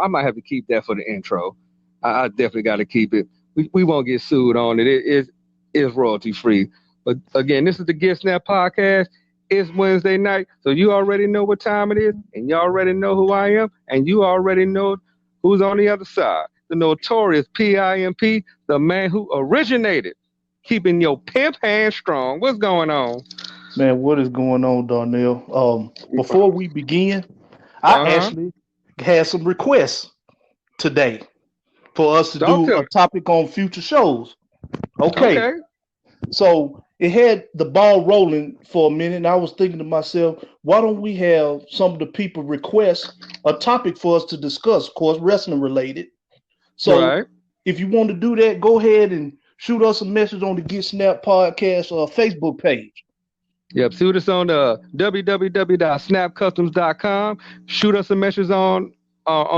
I might have to keep that for the intro. I definitely got to keep it. We won't get sued on it. It is royalty free. But again, this is the Get Snap podcast. It's Wednesday night, so you already know what time it is, and you already know who I am, and you already know who's on the other side. The notorious PIMP, the man who originated keeping your pimp hand strong. What's going on? Man, what is going on, Darnell? Before we begin, I Uh huh. actually had some requests today for us to Talk do to a me. topic on future shows. Okay, Okay. so it had the ball rolling for a minute, and I was thinking to myself, why don't we have some of the people request a topic for us to discuss, of course, wrestling related. So Right. if you want to do that, go ahead and shoot us a message on the Get Snap Podcast Facebook page. Yep. Shoot us on www.snapcustoms.com. Shoot us a message on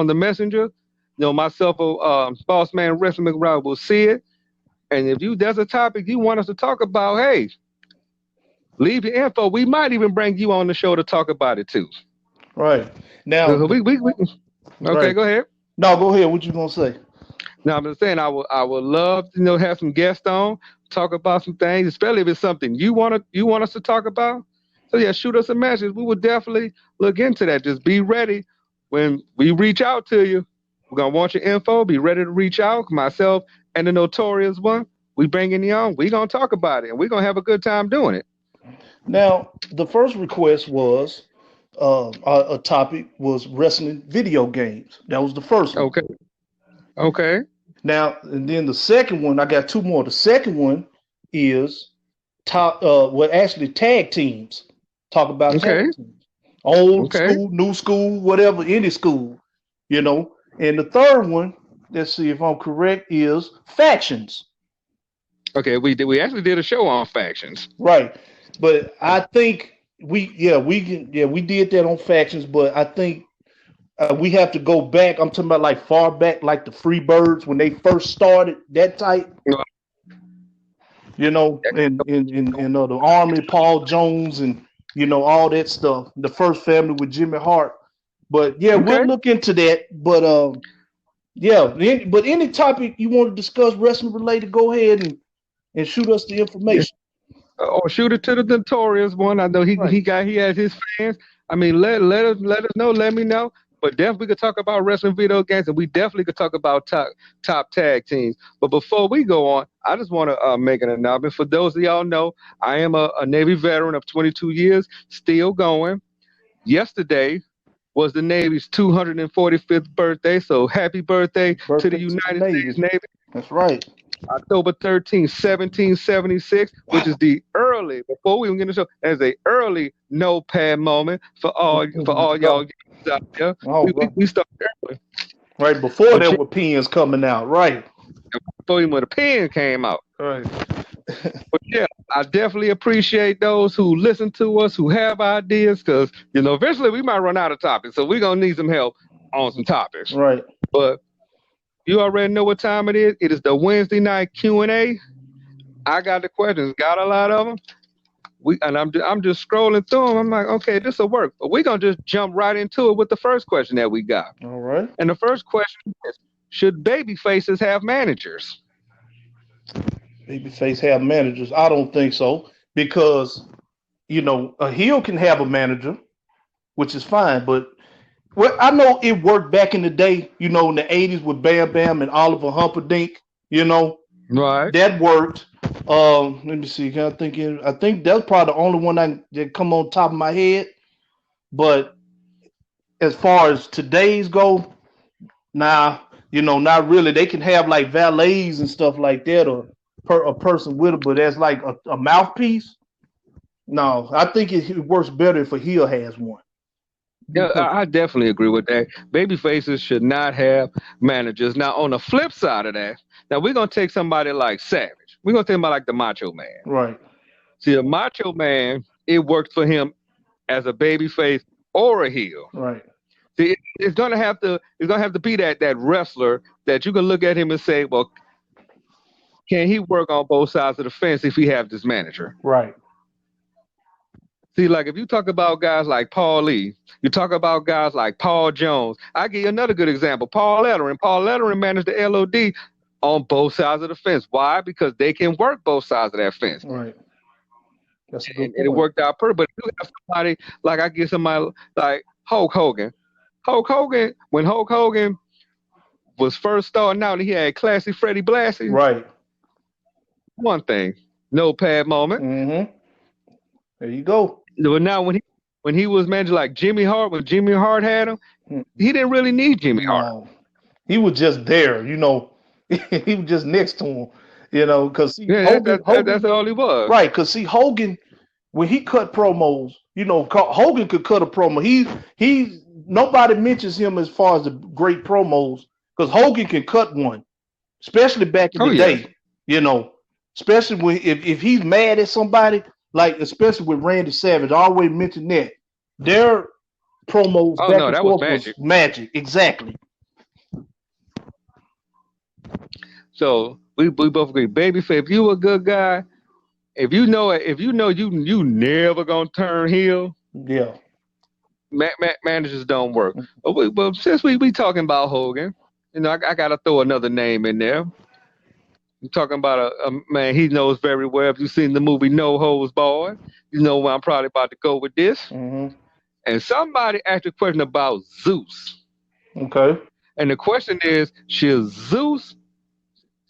the messenger. Myself or Boss Man Wrestling McRow will see it. And if there's a topic you want us to talk about, hey, leave your info. We might even bring you on the show to talk about it too. Right. Now, 'Cause we okay, right. go ahead. No, go ahead. What you gonna say? Now I'm just saying I would love to have some guests on, talk about some things, especially if it's something you want us to talk about. So yeah, shoot us a message. We would definitely look into that. Just be ready when we reach out to you. We're gonna want your info. Be ready to reach out. Myself and the notorious one. We bringing you on. We gonna talk about it, and we gonna have a good time doing it. Now, the first request was a topic was wrestling video games. That was the first one. Okay. Okay. Now, and then the second one, I got two more. The second one is actually tag teams. Talk about Okay. tag teams, old Okay. school, new school, whatever, any school, you know. And the third one, let's see if I'm correct, is factions. Okay. We actually did a show on factions. Right. But I think we did that on factions, but I think we have to go back. I'm talking about like far back, like the Freebirds when they first started, that type, and the Army, Paul Jones, and all that stuff. The first family with Jimmy Hart. But yeah, we'll Okay. look into that. But yeah, but any topic you want to discuss wrestling related, go ahead and shoot us the information. Or shoot it to the notorious one. I know Right. he has his fans. I mean, let us know, let me know. But definitely we could talk about wrestling video games, and we definitely could talk about top tag teams. But before we go on, I just want to make an announcement. For those of y'all know, I am a Navy veteran of 22 years, still going. Yesterday was the Navy's 245th birthday, so happy birthday to the Birthday to the United States Navy. Navy. That's right. October 13th, 1776, which is Wow. the early, before we even get into the show, as a early notepad moment for all Go. y'all out there. All right. We started early. Right before But there yeah, were pens coming out. Right. before even when the pen came out. Right. But yeah, I definitely appreciate those who listen to us, who have ideas, because eventually we might run out of topics. So we're gonna need some help on some topics. Right. But you already know what time it is. It is the Wednesday night Q&A. I got the questions, got a lot of them. I'm just scrolling through them. I'm like, okay, this will work. But we're gonna just jump right into it with the first question that we got. All right. And the first question is, should baby faces have managers? Babyface have managers. I don't think so because a heel can have a manager, which is fine. But well, I know it worked back in the day. In the '80s with Bam Bam and Oliver Humperdinck. You know Right. that worked. Let me see. Can I think? I think that's probably the only one that come on top of my head. But as far as today's go, nah, not really. They can have like valets and stuff like that, or a person with it, but as like a mouthpiece. No, I think it works better if a heel has one Yeah, because I definitely agree with that. Baby faces should not have managers. Now, on the flip side of that, now we're gonna take somebody like Savage. We're gonna take somebody like the Macho Man. right, See, a Macho Man, it worked for him as a baby face or a heel. right, See, it's gonna have to be that wrestler that you can look at him and say, well, can he work on both sides of the fence if he have this manager? right. See, like if you talk about guys like Paul Lee, you talk about guys like Paul Jones. I give you another good example, Paul Ellering. Paul Ellering managed the LOD on both sides of the fence. Why? Because they can work both sides of that fence. Right. That's a good And it point. worked out perfect. But you have somebody like I get somebody like Hulk Hogan. Hulk Hogan, when Hulk Hogan was first starting out, he had Classy Freddie Blassie. Right. One thing, no pad moment. Mm-hmm. There you go. But now when he was managing like Jimmy Hart, when Jimmy Hart had him, he didn't really need Jimmy Hart. No, he was just there. He was just next to him. Because Yeah, that's all he was. right? Because see, Hogan, when he cut promos, Hogan could cut a promo. He nobody mentions him as far as the great promos because Hogan can cut one, especially back in the day. Especially when if he's mad at somebody, like especially with Randy Savage, I always mention that their promos Oh back no, and that forth was magic. was magic. Exactly. So we both agree. Babyface, if you a good guy, if you know you never gonna turn heel, Yeah. managers don't work. But since we talking about Hogan, I gotta throw another name in there. You're talking about a man he knows very well. If you've seen the movie No Holds Barred, you know where I'm probably about to go with this. Mm-hmm. And somebody asked a question about Zeus. Okay. And the question is, should Zeus,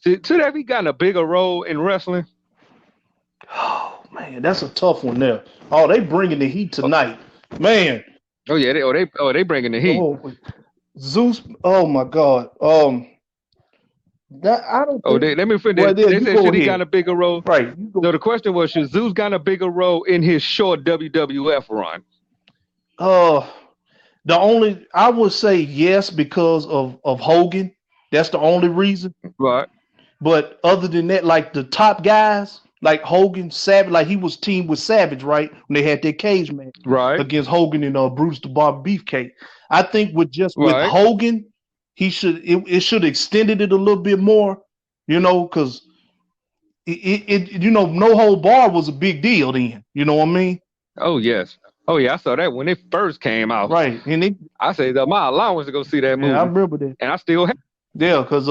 should have he gotten a bigger role in wrestling? Oh man, that's a tough one there. Oh, they bringing the heat tonight, man. Oh yeah, they bringing the heat. Oh, Zeus. Oh my God. That I don't. Oh, Think, let me finish. well, They you said go should he ahead. got a bigger role? Right. So the question was, should Zeus got a bigger role in his short WWF run? I would say yes because of Hogan. That's the only reason. Right. But other than that, like the top guys, like Hogan, Savage, like he was teamed with Savage, right? When they had their cage match Right. against Hogan and Bruce the Barber Beefcake. I think with Right. Hogan, it should extended it a little bit more, because no hold bar was a big deal then. You know what I mean? Oh yes. Oh yeah, I saw that when it first came out. Right. And I saved up my allowance to go see that movie. I remember that. And I still have. Yeah, because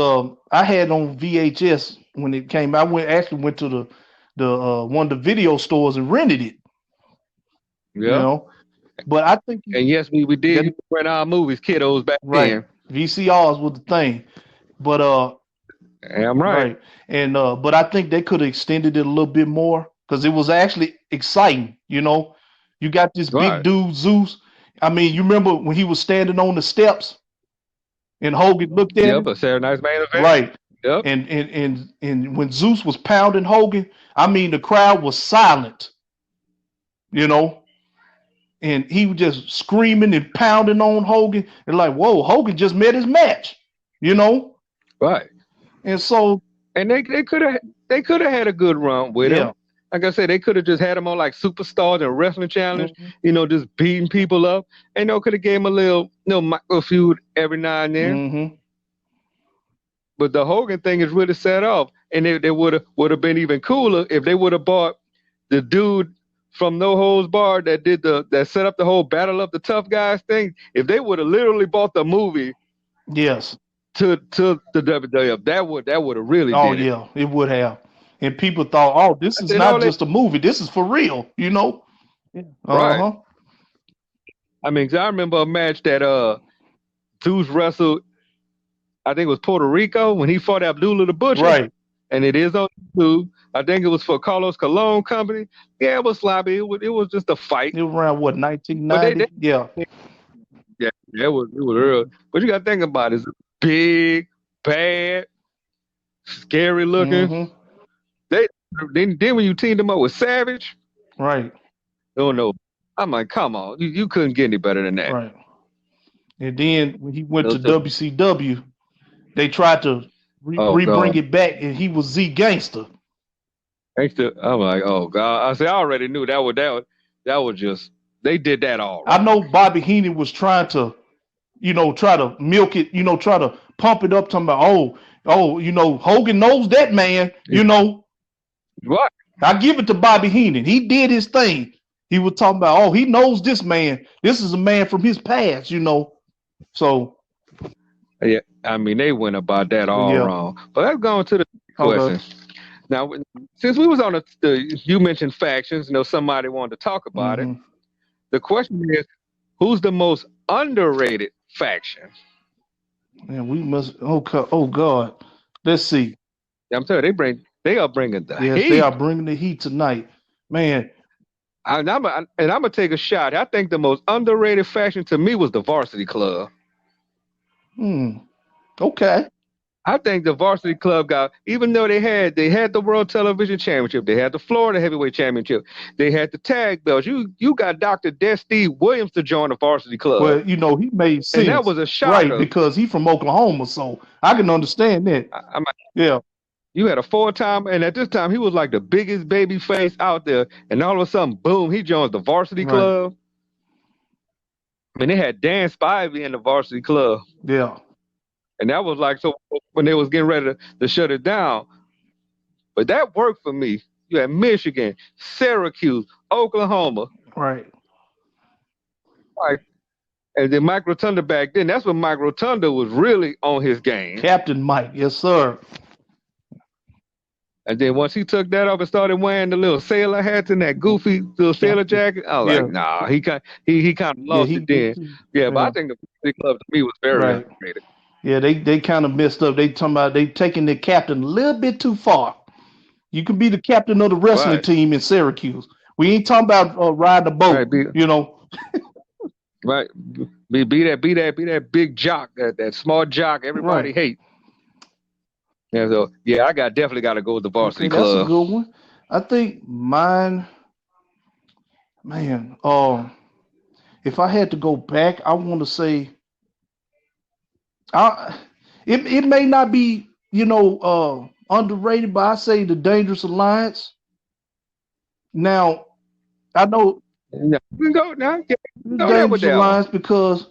I had on VHS when it came. I went to the one of the video stores and rented it. Yeah. But I think And yes, we did rent our movies, kiddos back then. VCRs was the thing. But I'm right. And but I think they could have extended it a little bit more because it was actually exciting. You got this big dude Zeus. I mean, you remember when he was standing on the steps and Hogan looked at him? Yep, a Saturday Night's Main Event. Right. Yep. And when Zeus was pounding Hogan, I mean the crowd was silent. And he was just screaming and pounding on Hogan. And like, whoa, Hogan just met his match. Right. And so they could have had a good run with him. Like I said, they could have just had him on like Superstars and Wrestling Challenge, just beating people up. And could have gave him a little micro feud every now and then. Mm-hmm. But the Hogan thing is really set off. And they would have been even cooler if they would have bought the dude from No Holds Barred that set up the whole Battle of the Tough Guys thing. If they would have literally bought the movie, yes, to the WWF, that would have really. Oh yeah, it would have. And people thought, oh, this is not just a movie. This is for real. Right. I mean, 'cause I remember a match that Zeus wrestled. I think it was Puerto Rico when he fought Abdullah the Butcher. Right. And it is on YouTube. I think it was for Carlos Colon Company. Yeah, it was sloppy. It was just a fight. It was around what, 1990? Yeah, it was real. But you got to think about it. It's big, bad, scary looking. Mm-hmm. Then when you teamed them up with Savage, right? Oh no, I'm like, come on, you couldn't get any better than that. Right. And then when he went to WCW, they tried to bring it back, and he was Z Gangster. I'm like, oh God! I said, I already knew that was just they did that all right. I know Bobby Heenan was trying to, try to milk it, try to pump it up, talking about, Hogan knows that man, What? I give it to Bobby Heenan. He did his thing. he was talking about, oh, he knows this man. This is a man from his past, you know. So Yeah, I mean they went about that all yeah, wrong. But let's go on to the okay. question. Now, since we was on you mentioned factions, somebody wanted to talk about it. Mm-hmm. The question is, who's the most underrated faction? And we must. Okay. Oh God. Let's see. I'm telling you, they are bringing the Yes, they heat. are bringing the heat tonight, man. And I'm gonna take a shot. I think the most underrated faction to me was the Varsity Club. Hmm. Okay. I think the Varsity Club even though they had the World Television Championship, they had the Florida Heavyweight Championship, they had the tag belts. You got Dr. Destiny Williams to join the Varsity Club, Well, you know, he made and that sense, was a right? shocker. Because he from Oklahoma, so I can understand that. I mean, Yeah. you had a 4-time, and at this time he was like the biggest baby face out there, and all of a sudden, boom, he joins the Varsity Right. Club. I mean, they had Dan Spivey in the Varsity Club. Yeah. And that was like so when they was getting ready to shut it down. But that worked for me. You had Michigan, Syracuse, Oklahoma. Right. Like, and then Mike Rotunda back then, that's when Mike Rotunda was really on his game. Captain Mike. Yes, sir. And then once he took that off and started wearing the little sailor hats and that goofy little sailor Captain. jacket, I was like, Yeah. nah, he kind of Yeah. lost He it did then. too. Yeah, but I Yeah. think the big club to me was very Right. underrated. Yeah. They kind of messed up. They talking about they taking the captain a little bit too far. You can be the captain of the wrestling Right, team in Syracuse. We ain't talking about riding a right, boat. You know. right, be that big jock, that smart jock everybody Right. hate. Yeah, so yeah, definitely got to go with the Okay, varsity that's a club. good one. I think mine, man. If I had to go back, I want to say, I it may not be underrated, but I say the Dangerous Alliance. Now I know Yeah, we can go now. Yeah, the go there with Dangerous that one. Alliance because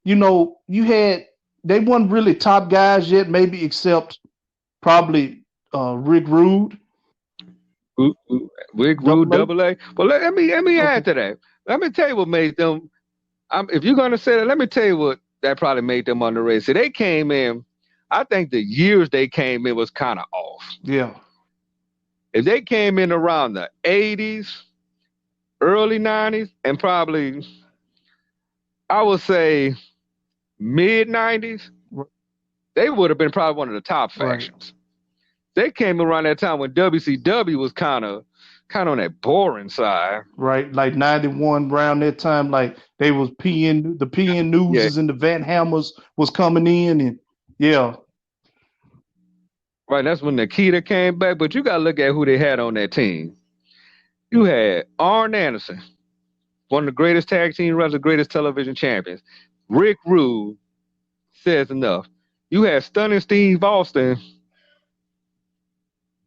you had they weren't really top guys yet, maybe except probably Rick Rude, Big Rude Double A. Double A. But let me Okay, add to that. Let me tell you what made them. If you're gonna say that, let me tell you what that probably made them underrated. See, they came in. I think the years they came in was kind of off. yeah, If they came in around the '80s, early '90s, and probably I would say mid '90s, r- they would have been probably one of the top right. factions. They came around that time when WCW was kind of on that boring side. Right, like 91 around that time, like they was the PN Yeah, Newses and the Van Hammers was coming in, and yeah, right. That's when Nikita came back. But you got to look at who they had on that team. You had Arn Anderson, one of the greatest tag team wrestlers, greatest television champions. Rick Rude says enough. You had Stunning Steve Austin,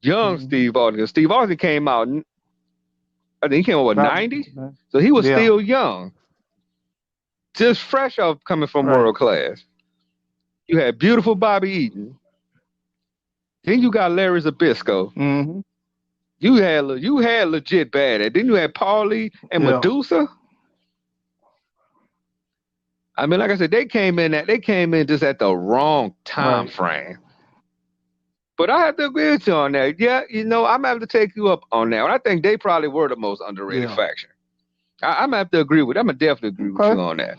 young mhm, Steve Austin. Steve Austin came out, I think he came out with probably, 90, so he was yeah, still young, just fresh off coming from right, world class. You had beautiful Bobby Eaton. Then you got Larry Zabisco. hmm, You had legit bad at. Then you had Paulie and yeah, Medusa. I mean, like I said, they came in just at the wrong time right, frame. But I have to agree with you on that. Yeah, I'm gonna have to take you up on that. And I think they probably were the most underrated yeah, faction. I'm gonna have to agree with. I'm gonna definitely agree with okay, you on that.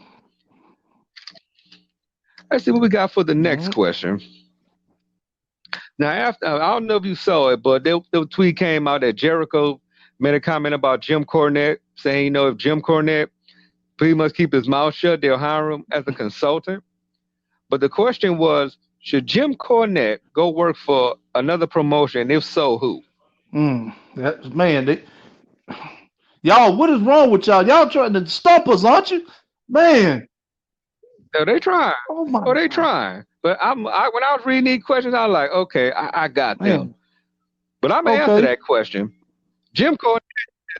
Let's see what we got for the next hmm, question. Now, after I don't know if you saw it, but the tweet came out that Jericho made a comment about Jim Cornette, saying, if Jim Cornette pretty much keep his mouth shut, they'll hire him as a consultant. But the question was, should Jim Cornette go work for another promotion? If so, who? that man, y'all, what is wrong with y'all? Y'all trying to stump us, aren't you, man? Are they trying? Oh my Are they God, trying? But when I was reading these questions, I was like, okay, I got them. man, But I'm gonna answer okay, that question. Jim Cornette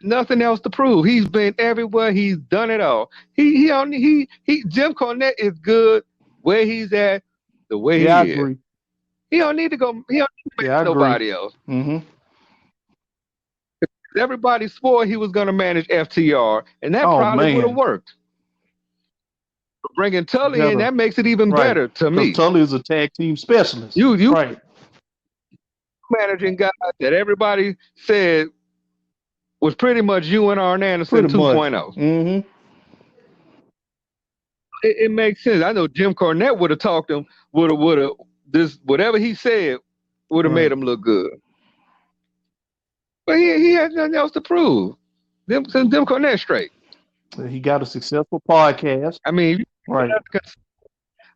has nothing else to prove. He's been everywhere. He's done it all. He only he Jim Cornette is good where he's at, the way yeah, I he is. agree, He don't need to go. He don't need to yeah, match I agree, nobody else. hmm, Everybody swore he was going to manage FTR, and that Oh probably would have man, worked. But bringing Tully in, better that makes it even right better to because me. Tully is a tag team specialist. You Right, managing guys that everybody said was pretty much you and Arn Anderson pretty much. 2.0. Mm-hmm. It makes sense. I know Jim Cornette would have talked him, would have this whatever he said would have made Right. him look good. But he had nothing else to prove. Them Cornette straight. He got a successful podcast. I mean, Right,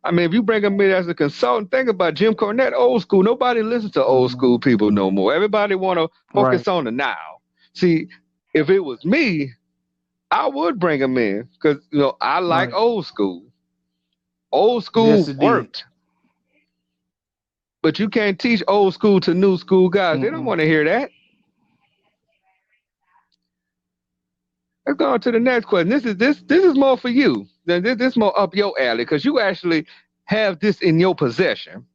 if you bring him in as a consultant, think about Jim Cornette, old school. Nobody listens to old mm-hmm. school people no more. Everybody want to Right, focus on the now. See, if it was me, I would bring him in because I like right. old school. Old Yes, school it did. worked, but you can't teach old school to new school guys. They don't Mm-mm. want to hear that. Let's go on to the next question. This is more for you. This is more up your alley because you actually have this in your possession.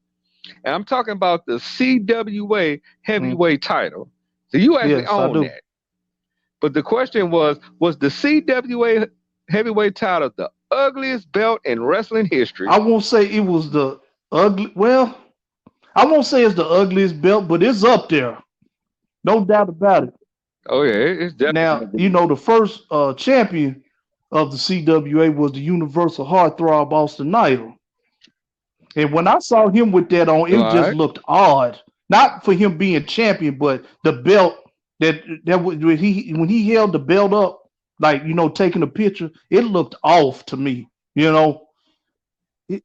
And I'm talking about the CWA Mm. heavyweight title. So you actually Yes, I own do. that. But the question was the CWA heavyweight title the ugliest belt in wrestling history? I won't say it was the ugly. Well, I won't say it's the ugliest belt, but it's up there. No doubt about it. Oh yeah, it's Now, definitely. the first champion of the CWA was the Universal Heartthrob Austin Idol. And when I saw him with that on, All it just right. looked odd. Not for him being champion, but the belt when he held the belt up, like taking a picture, it looked off to me. It,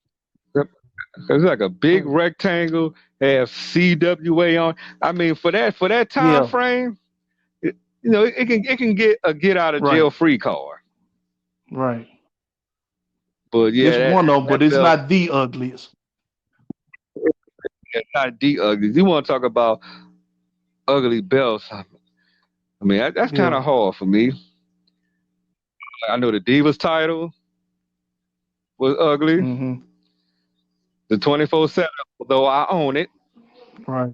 It's like a big rectangle, have CWA on. I mean, for that time yeah, frame, it can get out of right, jail free card. right. But yeah, It's one of them, that but it's belt not the ugliest. is not the ugly. You want to talk about ugly belts? I mean, that's kind Yeah. of hard for me. I know the Divas title was ugly. Mm-hmm. The 24/7, though I own it, Right.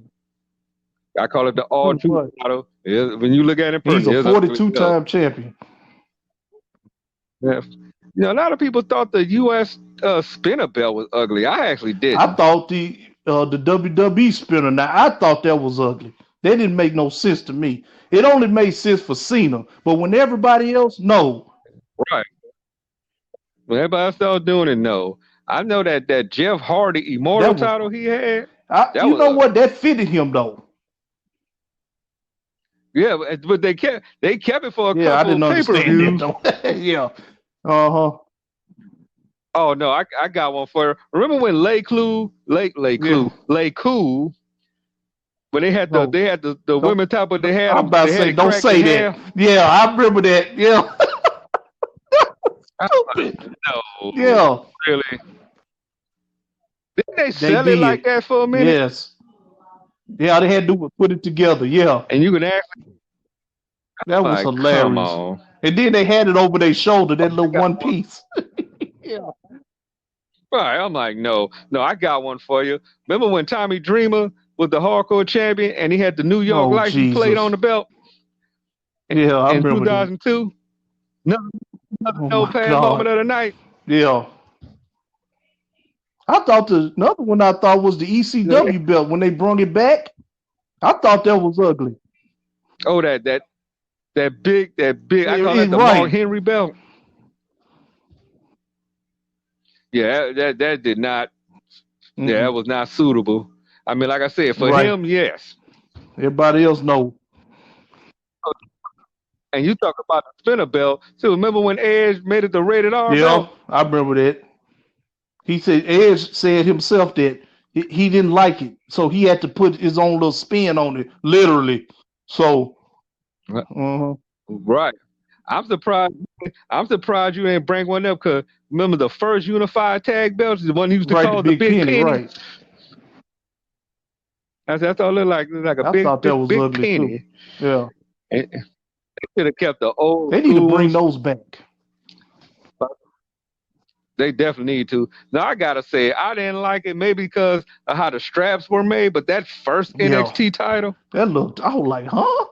I call it the all Pretty truth much. title. When you look at it in He's person, a it's ugly. 42-time champion. Yeah. A lot of people thought the U.S. Spinner belt was ugly. I actually I didn't. thought the WWE spinner. Now I thought that was ugly. That didn't make no sense to me. It only made sense for Cena, but when everybody else, no. Right. When everybody else started doing it, no. I know that Jeff Hardy Immortal That was. title he had, that You was know what? ugly. That fitted him though. Yeah, but they kept it for a Yeah, I couple didn't of understand that pay-per-views. though. Yeah. Uh huh. Oh no, I got one for you. Remember when Yeah. Lay Cool when they had the No. they had the Don't. women top, but they had I'm them about they to had say, it don't cracked in say that. half. Yeah, I remember that. Yeah. I was Stupid. like, no, Yeah. really. Didn't they They sell it like did. that for a minute? Yes. Yeah, they had to do was put it together. Yeah. And you can act That was like, come hilarious. on. And then they had it over their shoulder, that little I got one one. piece. Yeah. Right, I'm like, no, I got one for you. Remember when Tommy Dreamer was the hardcore champion and he had the New York Oh license plate on Jesus. the belt Yeah, I in remember that. 2002? Another Oh my notepad moment God. of the night. Yeah. I thought another one I thought was the Yeah. ECW belt when they brung it back. I thought that was ugly. Oh, that big. I call that the Mark Right. Henry belt. Yeah, that did not. Yeah, that Mm-mm. was not suitable. I mean, like I said, for Right. him, yes. Everybody else know. And you talk about the spinner belt. So remember when Edge made it the rated R Yeah, belt? I remember that. He said Edge said himself that he didn't like it, so he had to put his own little spin on it, literally. So, uh Right. I'm surprised. I'm surprised you ain't bring one up because remember the first unified tag belt, the one he used to right, the call the big Big penny, Penny. right? That's all it looked like a I big, thought that big, was big ugly too. penny. Yeah, And they should have kept the old they need to bring schools. those back. They definitely need to. Now I gotta say, I didn't like it maybe because of how the straps were made, but that first Yeah, NXT title, that looked. I was like, huh?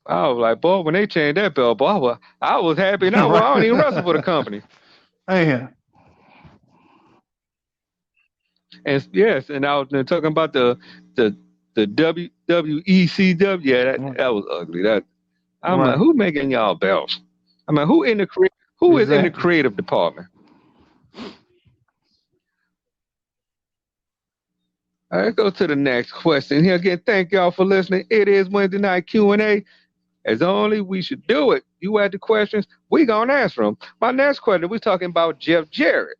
I was like, boy, when they changed that belt, boy, I was happy. Now I don't even wrestle for the Right. company. Man, And yes, and I was talking about the the WWECW. Yeah, that was ugly. That I'm like, right. who making y'all belts? I'm like, who is in the Exactly. creative department? All right, let's go to the next question here. Again, thank y'all for listening. It is Wednesday night Q&A. As only we should do it. You had the questions, we gonna answer them. My next question, we're talking about Jeff Jarrett.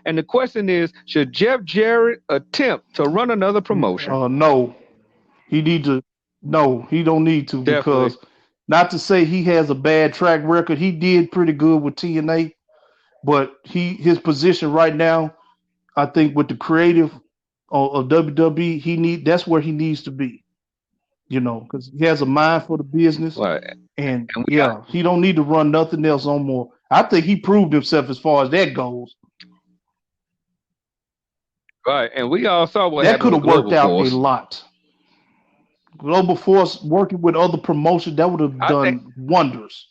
And the question is, should Jeff Jarrett attempt to run another promotion? No, he need to. No, he don't need to Definitely. because not to say he has a bad track record. He did pretty good with TNA, but his position right now, I think, with the creative of WWE, that's where he needs to be. Because he has a mind for the business, Right. and And we got yeah, he don't need to run nothing else on more. I think he proved himself as far as that goes. right. And we all saw what That happened could with have worked Global out a Force. lot. Global Force working with other promotions, that would have I think done wonders.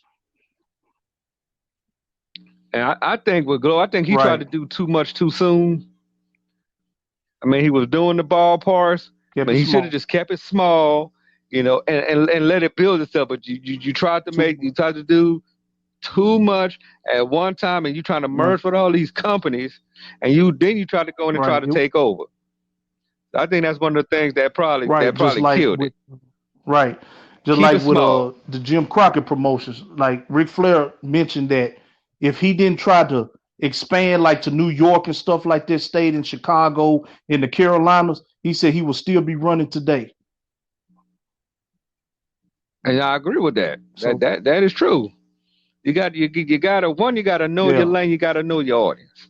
I think with Glow, I think he tried Right. to do too much too soon. I mean, he was doing the ball parts. I Kept it mean, he should have small. just kept it small, and let it build itself. But you tried to Too you much. tried to do too much at one time, and you trying to Right. merge with all these companies, and you try to go in and try Right. to take over. I think that's one of the things that Right. Just probably like killed with it. right. Just Keep it like with small. the Jim Crockett promotions. Like Ric Flair mentioned that if he didn't try to expand like to New York and stuff like this, stayed in Chicago, in the Carolinas, he said he would still be running today. And I agree with that. That So that that is true. You gotta you gotta know your yeah. lane, you gotta know your audience.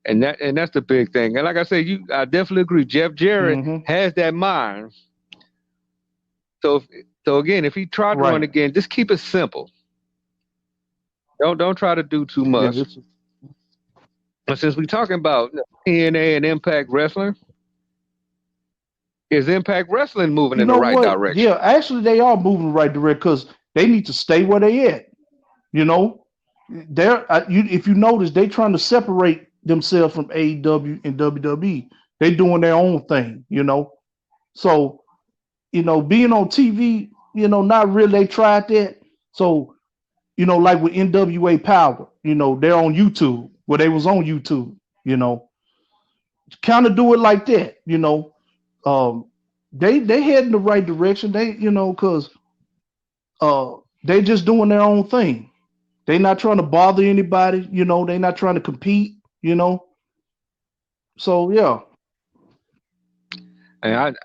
And that's the big thing. And like I said, I definitely agree. Jeff Jarrett Hmm. has that mind. So again, if he tried to run Right. again, just keep it simple. Don't try to do too Yeah. much. This. And since we're talking about TNA and Impact Wrestling, is Impact Wrestling moving You in the know right what? direction? Yeah, actually, they are moving the right direction because they need to stay where they at. You know, if you notice, they trying to separate themselves from AEW and WWE. They doing their own thing. So being on TV, not really. They tried that. So like with NWA Power, they're on YouTube. Where they was on YouTube. You know, kind of do it like that. Um, they head in the right direction. They because uh they just doing their own thing. They not trying to bother anybody. They not trying to compete. So yeah, And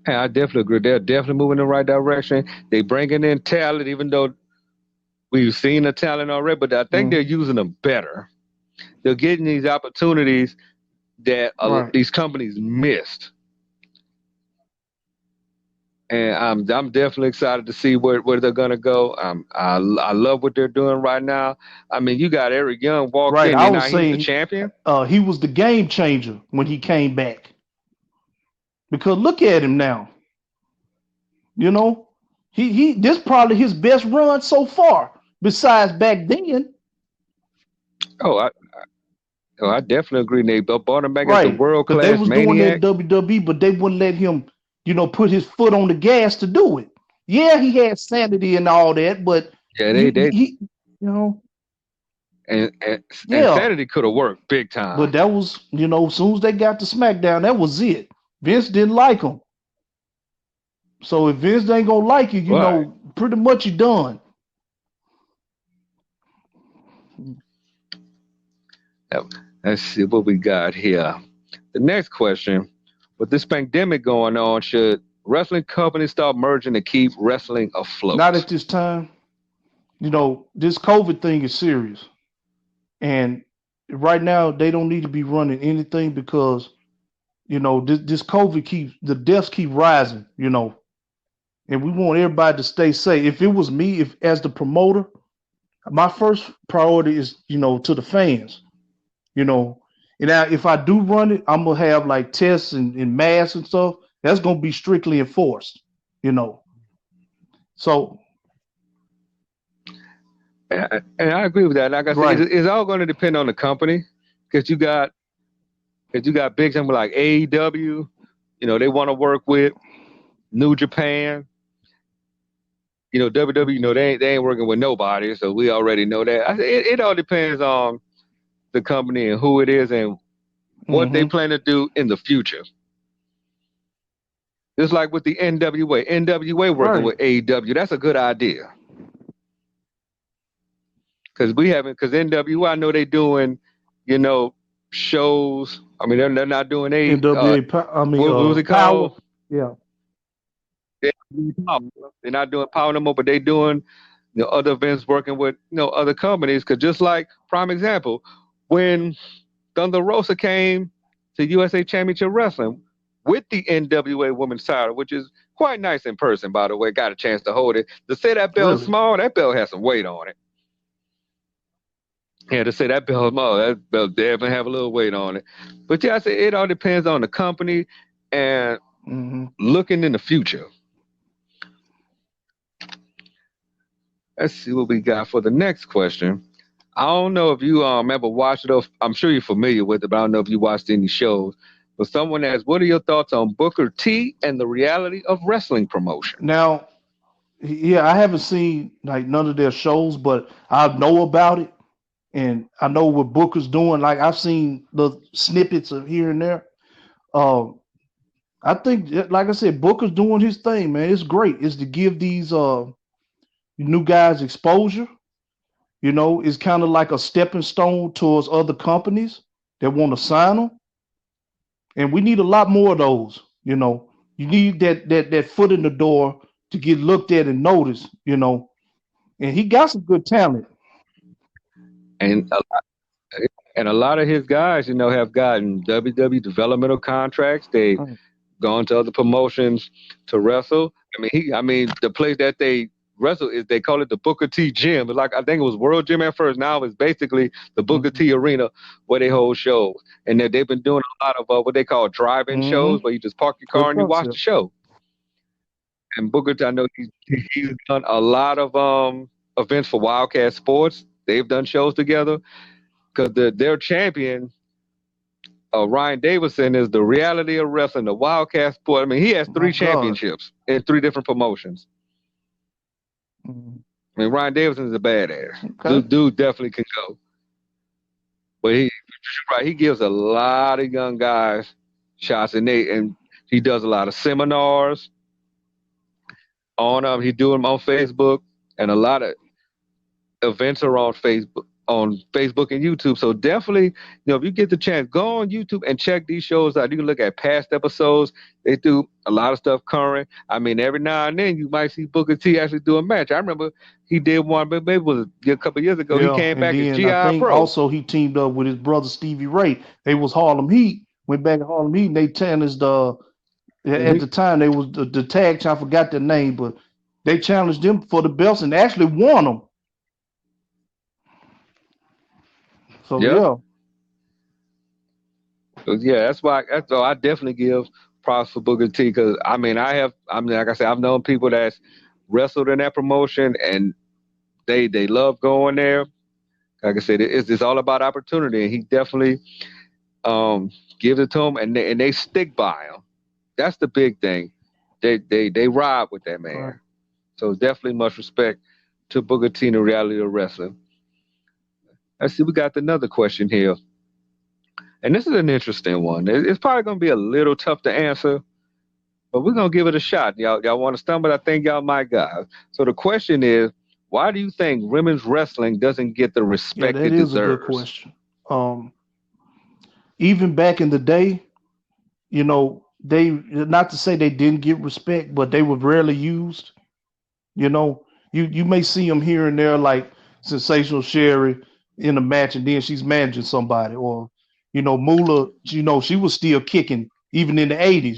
I definitely agree. They're definitely moving in the right direction. They bringing in talent, even though we've seen the talent already, but I think they're mm, using them better. They're getting these opportunities that right. these companies missed. And I'm definitely excited to see where they're gonna go. I love what they're doing right now. I mean, you got Eric Young walked Right. in, I and was now he's the saying champion. he was the game changer when he came back. Because look at him now. You know, he this probably his best run so far. Besides back then, Oh, I definitely agree. They brought him back as the right? world Because they class was doing that maniac. WWE, but they wouldn't let him, put his foot on the gas to do it. Yeah, he had sanity and all that, but Yeah, they he you know, and yeah. Sanity could have worked big But time. that was, as soon as they got to SmackDown, that was it. Vince didn't like him. So if Vince ain't gonna like you, Right. pretty much you done. Let's see what we got here. The next question: with this pandemic going on, should wrestling companies start merging to keep wrestling Not afloat? at this time. This COVID thing is serious. And right now they don't need to be running anything because, this COVID the deaths keep rising, and we want everybody to stay safe. If it was me, if as the promoter, my first priority is, to the fans, you know. And now if I do run it, I'm gonna have like tests and masks and stuff. That's gonna be strictly enforced, you know. So And I agree with that. Like I said, right. it's all going to depend on the company because you got big something like AEW. They want to work with New Japan. WWE. They ain't working with nobody, so we already know that. It all depends on the company and who it is and what they Mm-hmm. plan to do in the future. Just like with the NWA. NWA working Right. with AEW. That's a good idea. Because NWA, I know they doing, you know, shows. I mean, they're not doing NWA. what was it Power. called? Yeah. They're they're not doing Power no more, but they doing, other events working with, other companies. Because just like, prime example, when Thunder Rosa came to USA Championship Wrestling with the NWA Women's title, which is quite nice in person, by the way. Got a chance to hold it. To say that belt's Really. small, that belt has some weight on it. Yeah, to say that belt small, that belt definitely have a little weight on it. But yeah, I say it all depends on the company and Mm-hmm. looking in the future. Let's see what we got for the next question. I don't know if you ever watched it. Or I'm sure you're familiar with it, but I don't know if you watched any shows. But someone asked, "What are your thoughts on Booker T and the reality of wrestling promotion?" Now, yeah, I haven't seen like none of their shows, but I know about it, and I know what Booker's doing. Like I've seen the snippets of here and there. Um, I think, like I said, Booker's doing his thing, man. It's great. It's to give these new guys exposure. It's kind of like a stepping stone towards other companies that want to sign them, and we need a lot more of those. You need that foot in the door to get looked at and noticed. And he got some good talent. And a lot of his guys, have gotten WWE developmental contracts. They've Right. gone to other promotions to wrestle. I mean, the place that they wrestle is they call it the Booker T Gym. It's like I think it was World Gym at first. Now it's basically the Booker Mm-hmm. T Arena where they hold shows, and they've been doing a lot of what they call drive-in shows, Mm-hmm. where you just park your car Good and you watch the concept. show. And Booker T, I know he's done a lot of events for Wildcat Sports. They've done shows together because their champion Ryan Davison is the reality of wrestling, the Wildcat sport. I mean, he has My three God. championships in three different promotions. Mhm. I mean, Ryan Davison is a badass. Okay. Dude definitely can go. But right, he gives a lot of young guys shots, and he does a lot of seminars on He do them on Facebook, and a lot of events are on Facebook and YouTube. So definitely, if you get the chance, go on YouTube and check these shows out. You can look at past episodes. They do a lot of stuff current. I mean, every now and then you might see Booker T actually do a match. I remember he did one, but maybe it was a couple of years ago. He Yeah, came and back as then I GI think Pro. also he teamed up with his brother Stevie Ray. They was Harlem Heat. Went back to Harlem Heat, and they challenged at Mhm. the time they was the tag. I forgot their name, but they challenged them for the belts and actually won them. So Yep. yeah, So, yeah, that's why I definitely give props for Booker T because I mean, like I said, I've known people that's wrestled in that promotion and they love going there. Like I said, it's all about opportunity, and he definitely um, gives it to them, and they stick by him. That's the big thing. They ride with that man. right. So definitely much respect to Booker T and the reality of wrestling. Let's see, we got another question here, and this is an interesting one. It's probably going to be a little tough to answer, but we're gonna give it a shot. Y'all want to stumble? I think y'all might got. So the question is, why do you think women's wrestling doesn't get the Yeah, respect that it is a good deserves? question. Um, Even back in the day, they not to say they didn't get respect, but they were rarely used. You know, you may see them here and there, like Sensational Sherry in a match, and then she's managing somebody, or Moolah. She was still kicking even in the '80s.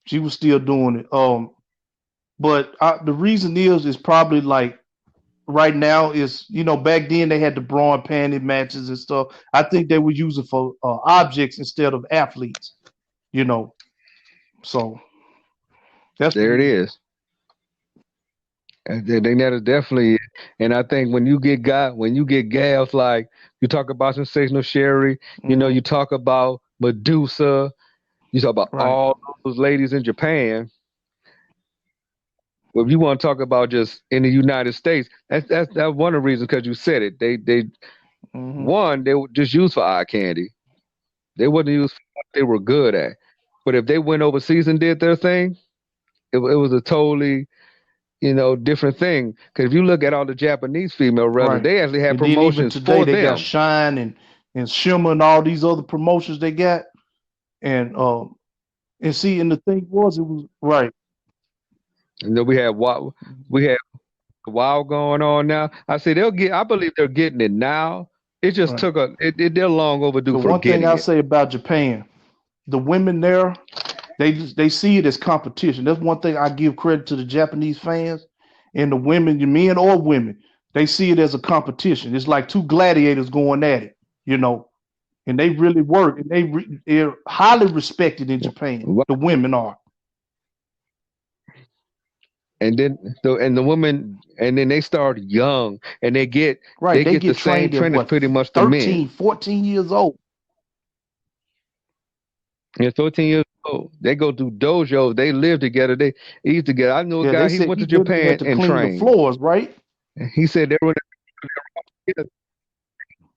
She was still doing it. But the reason is probably like right now is back then they had the bra and panty matches and stuff. I think they were using for objects instead of athletes. You know, so that's the There it reason. is. And they that is definitely, and I think when you get gals like you talk about sensational Sherry, Hmm. you talk about Medusa, you talk about Right. all those ladies in Japan. Well, if you want to talk about just in the United States, that's one of the reasons because you said it. They Hmm. one they were just used for eye candy. They wasn't used for what they were good at. But if they went overseas and did their thing, it was a totally different thing. Because if you look at all the Japanese female wrestlers, Right. they actually had And then even promotions today for they got them. Shine and Shimmer and all these other promotions they got. And and see, and the thing was, it was right. We had Wild going on now. I say they'll get. I believe they're getting it now. It just Right. took they're long overdue The for one thing getting I it. say about Japan, the women there, they see it as competition. That's one thing I give credit to the Japanese fans and the women, the men or women. They see it as a competition. It's like two gladiators going at it, you know. And they really work, and they're highly respected in Japan. Wh- The women are And then the women, and then they start young, and right. they They get the get same trained at training as what pretty much the men. 13, 14 years old. They're 13 years old. They go through dojos. They live together. They eat together. I knew a Yeah, they guy. He said went he to literally had Japan to and clean the trained. floors, right? He said they were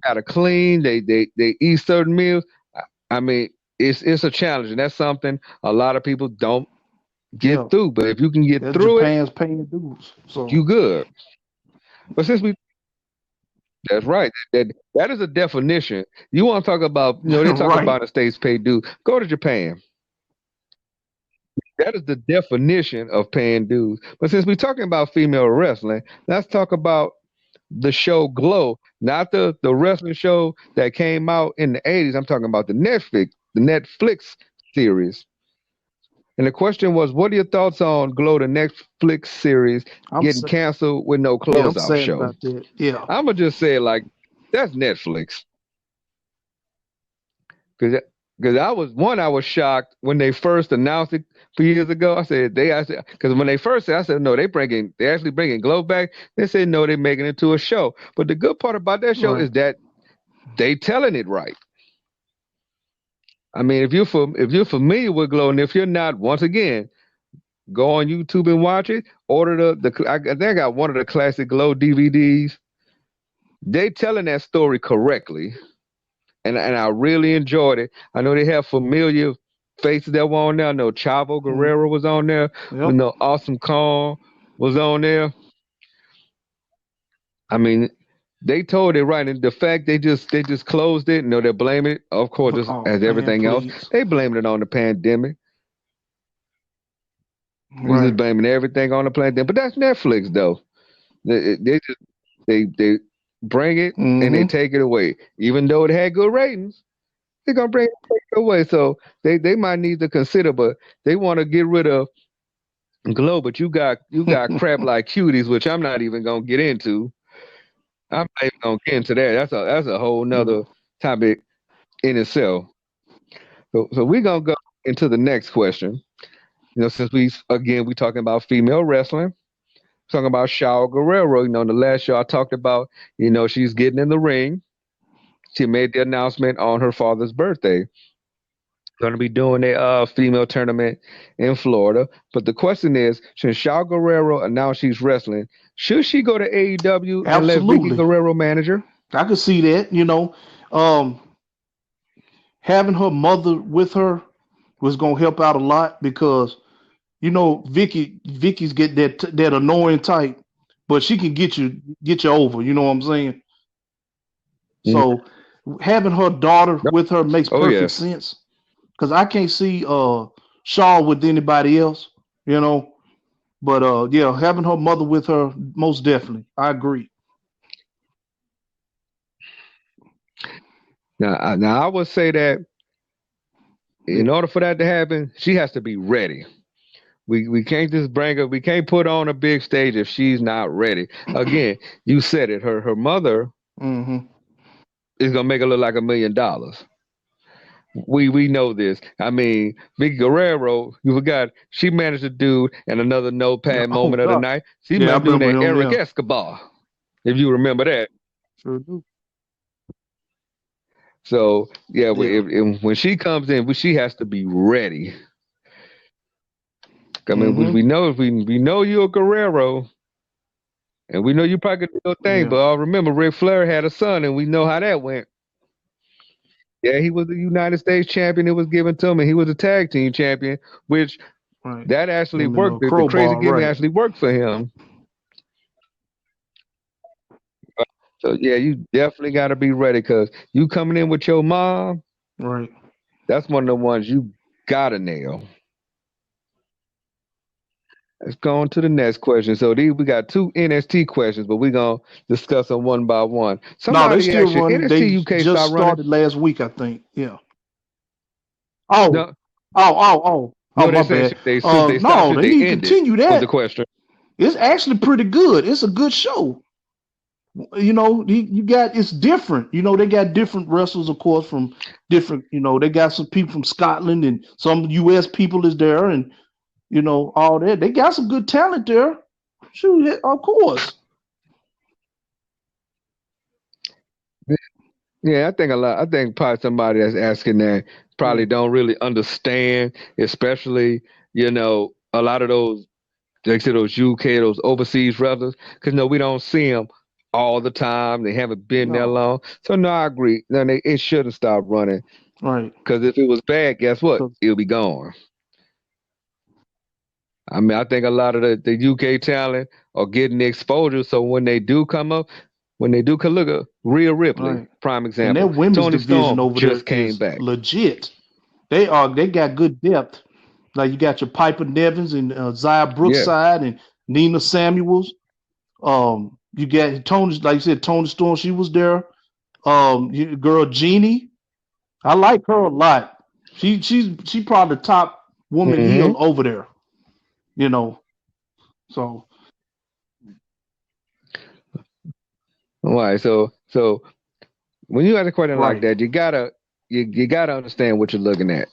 got to clean. They eat certain meals. I mean, it's a challenge, and that's something a lot of people don't get Yeah, through. But if you can get that's through it, Japan's paying dues. So you good. But that's right. That is a definition. You want to talk about, they talk right. about the states pay due. Go to Japan. That is the definition of paying dues. But since we're talking about female wrestling, let's talk about the show Glow, not the wrestling show that came out in the 80s. I'm talking about the Netflix series. And the question was, what are your thoughts on Glow, the Netflix series, I'm getting sa- canceled with no yeah, I'm closeout sad show? about that. Yeah, I'm gonna just say it like that's Netflix. Because I was shocked when they first announced it a few years ago. I said because when they first said, I said no, they actually bringing Glow back. They said no, they're making it to a show. But the good part about that show right. is that they telling it right. I mean, if you're familiar with Glow, and if you're not, once again, go on YouTube and watch it. Order I think I got one of the classic Glow DVDs. They telling that story correctly, and I really enjoyed it. I know they have familiar faces that were on there. I know Chavo Mm, Guerrero was on there. We yep. know Awesome Kong was on there. I mean, they told it right, and the fact they just closed it. They're blaming it, of course, just Oh as man, everything else. please. They blamed it on the pandemic. They just Right. blaming everything on the pandemic. But that's Netflix, though. They just they bring it and they Mm-hmm. take it away, even though it had good ratings. They're gonna take it away. So they might need to consider, but they want to get rid of Glow. But you got crap like cuties, which I'm not even gonna get into. I'm not even gonna get into that. That's a whole nother No. topic in itself. So we're gonna go into the next question. Since we talking about female wrestling, talking about Shaw Guerrero. In the last show I talked about, she's getting in the ring. She made the announcement on her father's birthday. Going to be doing a female tournament in Florida. But the question is, since Shaw Guerrero announced she's wrestling, should she go to AEW and let Vicky Absolutely. Guerrero manage her? I could see that. Um, having her mother with her was gonna help out a lot because Vicky's get that annoying type, but she can get you over. You know what I'm saying? Mhm. So having her daughter with her makes Oh perfect yes. sense because I can't see Shaw with anybody else. You know, but yeah, having her mother with her most definitely. I agree. Now I would say that in Yeah, order for that to happen, she has to be ready. We can't just bring her. We can't put her on a big stage if she's not ready. Again, you said it. Her mother hmm is gonna make her look like $1 million. We know this. I mean, Vicky Guerrero, you forgot she managed to do, and another notepad Oh moment of the God. night. She Yeah, I managed to do remember that him. Eric Yeah, Escobar, if you remember that. sure do. So yeah, Yeah. if when she comes in, she has to be ready. I mean, Mm-hmm. we know we know you're a Guerrero, and we know you probably could do your thing. Yeah. But I remember Ric Flair had a son, and we know how that went. Yeah, he was the United States champion. It was given to him, and he was a tag team champion, which Right. that actually Him and worked. The crazy Crowbar. gimmick Right. actually worked for him. So yeah, you definitely got to be ready because you coming in with your mom. Right. That's one of the ones you gotta nail. Let's go on to the next question. So these we got two NXT questions, but we're gonna discuss them one by one. No, they Somebody still asked you, running. NXT They UK just start running? started last week, I think. Yeah. Oh. No, Oh, no, they my say bad. should they start? No, Should they they need to end it? continue Was the that. question. It's actually pretty good. It's a good show. You know, you got it's different. You know, they got different wrestlers, of course, from different. You know, they got some people from Scotland and some U.S. people is there, and you know all that. They got some good talent there. Shoot, of course. Yeah, I think a lot. I think probably somebody that's asking that Yeah. probably don't really understand, especially a lot of those like say those UK, those overseas wrestlers, because no, we don't see them all the time. They haven't been there No. long. So no, I agree. No, it shouldn't stop running Right. because if it was bad, guess what? 'Cause- It'll be gone. I mean, I think a lot of the UK talent are getting the exposure. So when they do come up, when they do come, look at Rhea Ripley, right. prime And their example. women's Tony division Storm over there just came is back. legit. They got good depth. Like you got your Piper Nevins and Zaya Yeah. Brookside and Nina Samuels. You got Tony, like you said, Tony Storm. She was there. Girl Jeannie. I like her a lot. She probably the top woman Mm-hmm. heel over there. You know. So All right. So when you ask a question like right, that, you gotta understand what you're looking at.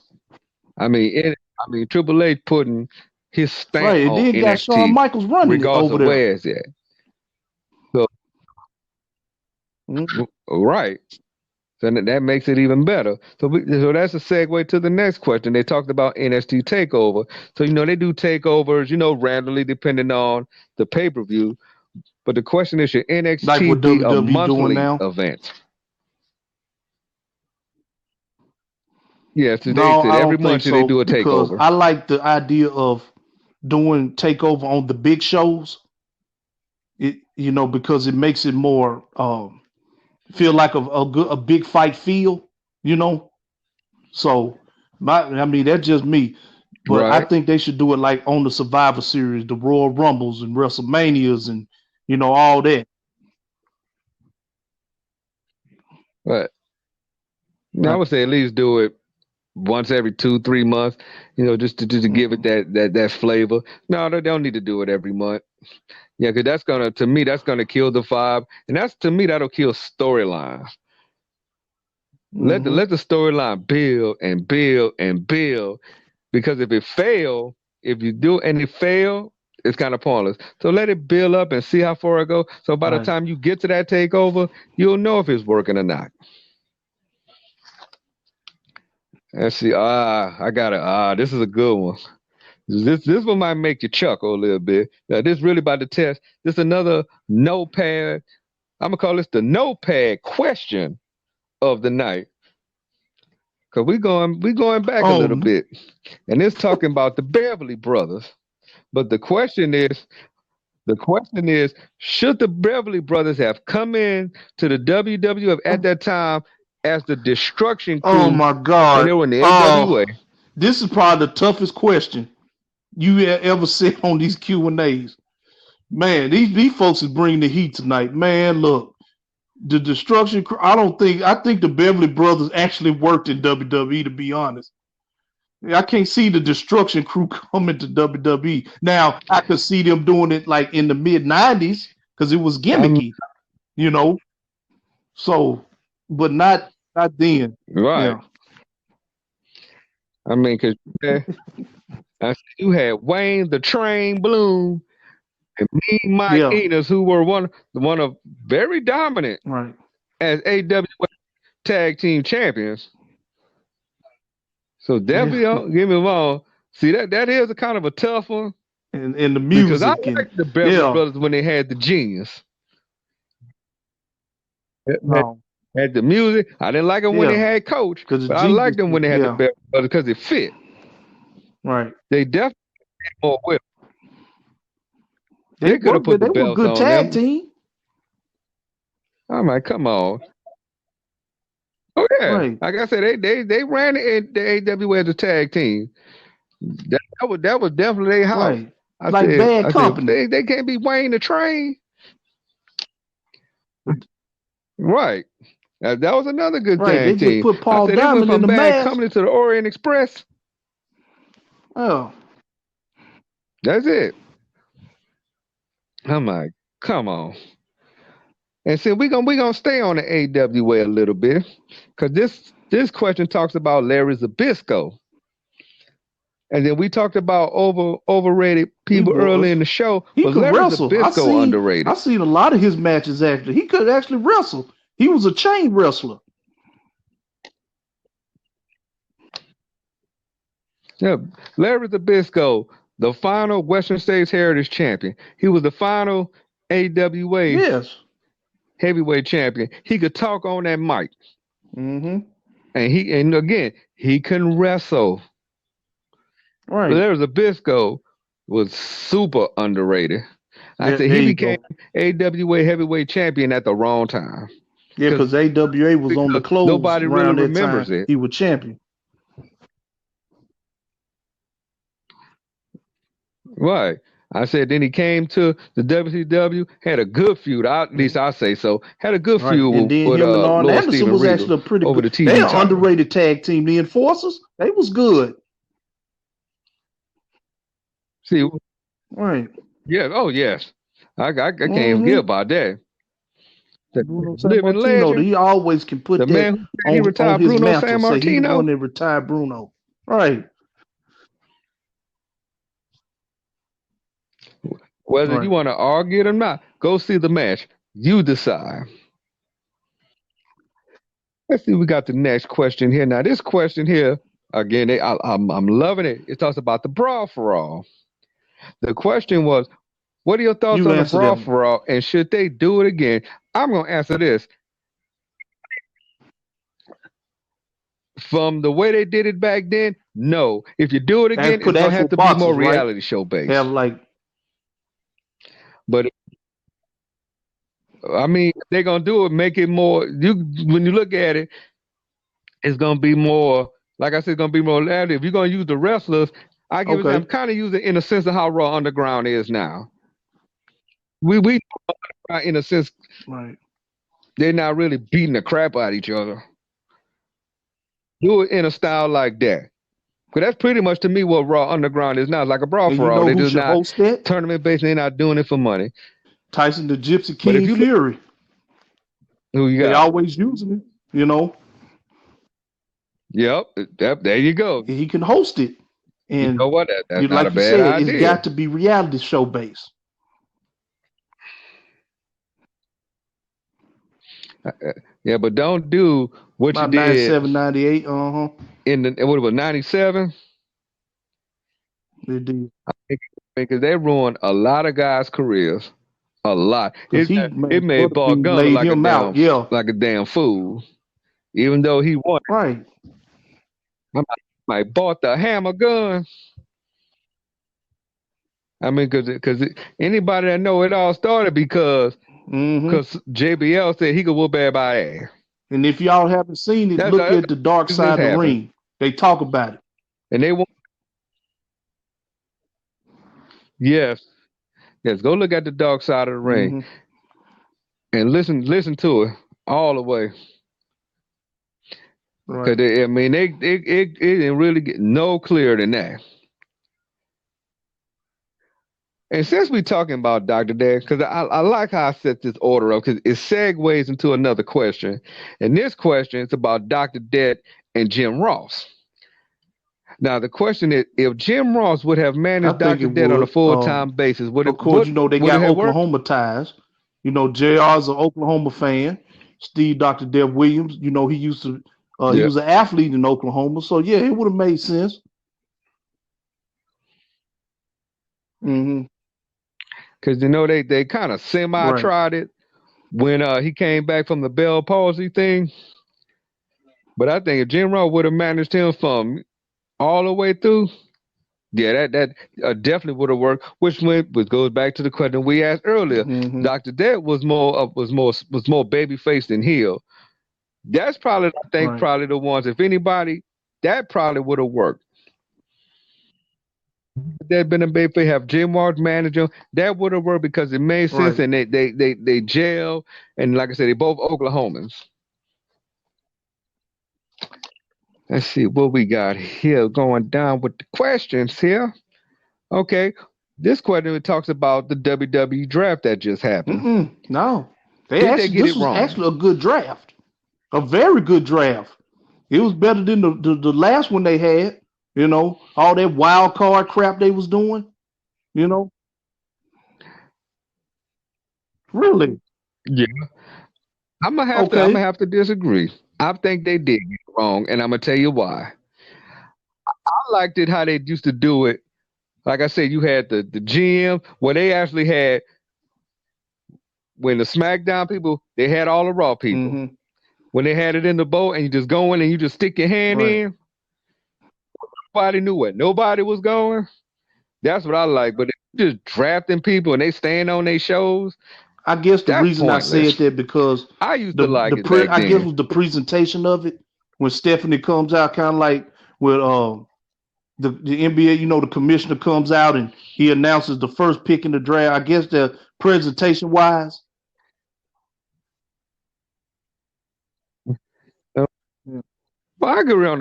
I mean Triple H putting his stamp right. And on then got Shawn NXT, Michaels running it regardless over of there. where it's at. So Mhm. right. So that makes it even better. So that's a segue to the next question. They talked about NXT takeover. So they do takeovers, randomly depending on the pay per view. But the question is, should Like NXT what be a WWE doing monthly now. event? Yeah, today No, said I every don't think month should they so do a because takeover. I like the idea of doing takeover on the big shows. It because it makes it more feel like a big fight feel. You know, so I mean that's just me, but I Right. think they should do it like on the Survivor Series, the Royal Rumbles and WrestleManias and all that. But I Right. would say at least do it once every 2, 3 months, just to give it Hmm. that flavor. No, they don't need to do it every month. Yeah, because that's gonna to me that's gonna kill the vibe, and that's to me that'll kill storylines. Hmm. Let the storyline build and build and build, because if you do and it fail, it's kind of pointless. So let it build up and see how far it goes. So by the Right. time you get to that takeover, you'll know if it's working or not. And see, I got it. This is a good one. This one might make you chuckle a little bit. Now, this really about to test. This another notepad. I'm gonna call this the notepad question of the night. Cause we going back a little Oh, bit, and it's talking about the Beverly Brothers. But the question is, should the Beverly Brothers have come in to the WWF at that time as the Destruction oh Crew, my and God. they were in the AWA? Oh, this is probably the toughest question you ever said on these Q and A's. Man, these folks is bringing the heat tonight. Man, look, the Destruction Crew. I think the Beverly Brothers actually worked in WWE. To be honest, I can't see the Destruction Crew coming to WWE. Now I could see them doing it like in the mid '90s because it was I'm gimmicky, you know. So, but not then. right. Yeah. I mean, because you had Wayne the Train Bloom and Mean Mike Yeah, Enos, who were one of very dominant right. as AWA tag team champions. So definitely Yeah, don't get me wrong. See that is a kind of a tough one and the because I music and liked the Beverly yeah, Brothers when they had the genius. Had, no, had the music. I didn't like them when they yeah, had Coach, because the but I liked genius, them when they had the yeah, Beverly Brothers because it fit. right. They definitely more with. They They could were have put good. the They were a belts good on tag them. team. I'm like, come on. Oh yeah, Right, like I said, they ran the AWA as a tag team. That was definitely their house. right. Like I Bad said Company. they can't be Wayne the Train, But right? That was another good right, they tag just team. put I Paul said they went Diamond in from the Bad mask. Company to the Orient Express. Oh, That's it. I'm like, come on. And see, we gonna stay on the AWA a little bit because this question talks about Larry Zabisco, and then we talked about overrated he people early was. in the show. He Was could Larry wrestle. Zabisco I underrated? seen a lot of his matches actually. He could actually wrestle. He was a chain wrestler. Yeah, Larry Zabisco, the final Western States Heritage Champion. He was the final AWA Yes. heavyweight champion. He could talk on that mic, Mm-hmm. and again he can wrestle. But Right. Larry Zabisco was super underrated. I said There he you became go. AWA heavyweight champion at the wrong time Yeah, because because AWA was on the close nobody really around that remembers time. it. He was champion. Right. I said then he came to the WCW, had a good feud. At least I say so. Had a good Right. feud And then with him and Arn Lord Anderson Steven was Regal actually a pretty over good. the They TV an title. underrated tag team. The Enforcers, they was good. See, Right. yeah, oh yes, I can't forget Mm-hmm. about that. The Bruno living Sammartino, legend, he always can the put that man who said he on retired his Bruno mantle. San Say he the one Martino. that retired Bruno. Right. Whether you Right. want to argue it or not, go see the match. You decide. Let's see. We got the next question here. Now, this question here, again, I'm loving it. It talks about the brawl for all. The question was, what are your thoughts You on the answer that brawl one. for all, and should they do it again? I'm gonna answer this. From the way they did it back then, no. If you do it again, And it's put gonna actual have to be more boxes, right? reality show Have based. like But I mean, if they're gonna do it, make it more. When you look at it, it's gonna be more. Like I said, it's gonna be more reality. If you're gonna use the wrestlers, I give it. I'm okay. kind of using in a sense of how Raw Underground is now. We in a sense Right. they're not really beating the crap out of each other. Do it in a style like that. Because that's pretty much to me what Raw Underground is now. It's like a brawl And you for all. know They who just should not host that? tournament based. They're not doing it for money. Tyson the Gypsy But if King you look Fury. who you They got, always using it, you know. yep, there you go. He can host it. You know And what? you That's not a like you bad said, it's idea. got to be reality show based. Yeah, but don't do what you About did 97, 98. Uh-huh. in the what it was 97. They did. Because they ruined a lot of guys' careers. A lot. Because It man, made Paul Butterbean Gunner laid him out. Yeah. like a damn fool. Even though he won, Right. I might bought the hammer gun. I mean, because anybody that know it all started Mm-hmm. because JBL said he could whoop everybody ass. And if y'all haven't seen it, look That's at the Dark business Side of the happened, Ring. They talk about it. and they want yes, yes. Go look at the dark side of the ring Mm-hmm. and listen to it all the way. Because Right. I mean, it didn't really get no clearer than that. And since we're talking about Dr. Dad, because I like how I set this order up, because it segues into another question. And this question is about Dr. Dead and Jim Ross. Now the question is, if Jim Ross would have I managed think Dr. it Dead on a would. full-time basis, would it Of course, you know they would it got have worked? Oklahoma ties. You know, JR's an Oklahoma fan. Steve Dr. Dev Williams, you know, he Yeah, was an athlete in Oklahoma. So yeah, it would have made sense. Hmm. because you know they kind of semi Right. tried it when he came back from the Bell palsy thing. But I think if Jim Ross would have managed him from all the way through, yeah, that definitely would have worked. Which goes back to the question we asked earlier. Hmm. Dr. Dead was more baby faced than heel. That's probably I think Right. probably the ones. If anybody, that probably would have worked. They'd been a big they have Jim Ward manager. That would have worked because it made sense Right. and they jail and like I said, they both Oklahomans. Let's see what we got here going down with the questions here. Okay. This question talks about the WWE draft that just happened. No, Did they get this it was wrong? actually a good draft, a very good draft. It was better than the last one they had. You know, all that wild card crap they was doing. You know, really. Yeah. I'm gonna Okay. have to disagree. I think they did get it wrong, and I'm gonna tell you why. I liked it how they used to do it. Like I said, you had the GM where they actually had when the SmackDown people they had all the Raw people. Hmm. When they had it in the bowl and you just go in and you just stick your hand Right. in, nobody knew where nobody was going. That's what I like. But if you just drafting people and they staying on their shows, I guess the that's reason I pointless. said that because I used to like it back I guess then. was the presentation of it when Stephanie comes out, kind of like with the NBA. You know, the commissioner comes out and he announces the first pick in the draft. I guess the presentation wise. Yeah. Well, I agree on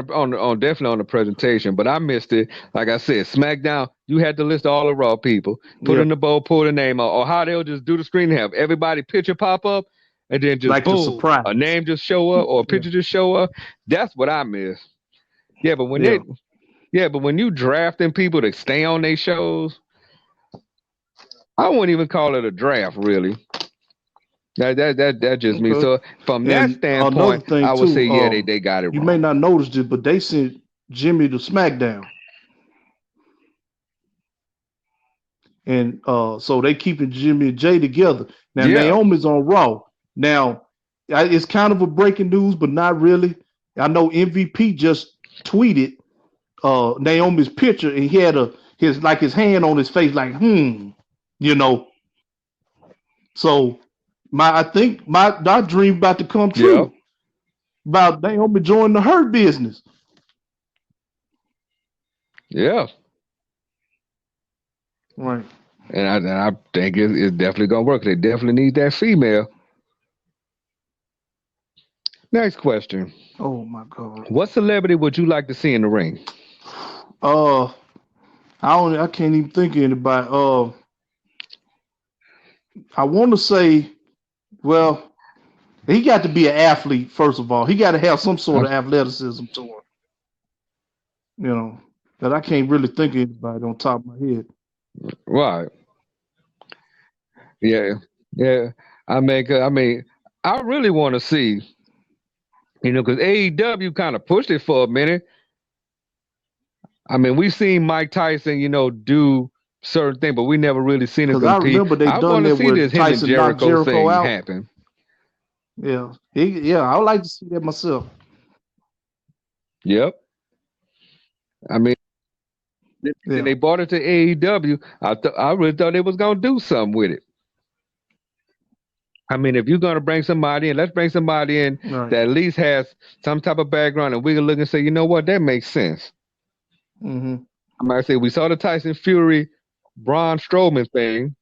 definitely on the presentation, but I missed it. Like I said, SmackDown, you had to list all the Raw people, put Yeah, in the bowl, pull the name out, or how they'll just do the screen and have everybody picture pop up, and then just like the boom, a surprise. name just show up or a Yeah, picture just show up. That's what I miss. Yeah, but when yeah. they yeah, but when you drafting people to stay on their shows, I wouldn't even call it a draft really. That just me. Okay. So from that And another standpoint, thing I would say too, yeah, they got it you may wrong. not notice it, but they sent Jimmy to SmackDown, and so they keeping Jimmy and Jay together. Now Yeah, Naomi's on Raw. Now it's kind of a breaking news, but not really. I know MVP just tweeted Naomi's picture, and he had his hand on his face, like you know. So I think my dream about to come yeah, true about Naomi joining the Hurt Business. yeah. Right. And I think it's definitely gonna work. They definitely need that female. Next question: Oh my God. what celebrity would you like to see in the ring? Uh, I can't even think of anybody. I want to say, well, he got to be an athlete first of all. He got to have some sort of athleticism to him, you know. But I can't really think of anybody on top of my head. Right? Yeah, yeah. I mean, I really want to see, because AEW kind of pushed it for a minute. I mean, we've seen Mike Tyson, do certain things, but we never really seen him Because I compete. remember they I done want to that see where this him and Tyson knocked Jericho Jericho thing out. happen. Yeah, yeah, I would like to see that myself. Yep. I mean, then Yeah, they brought it to AEW. I really thought they was gonna do something with it. I mean, if you're gonna bring somebody in, let's bring somebody in right. that at least has some type of background, and we can look and say, you know what, that makes sense. Hmm. I might say we saw the Tyson Fury, Braun Strowman thing,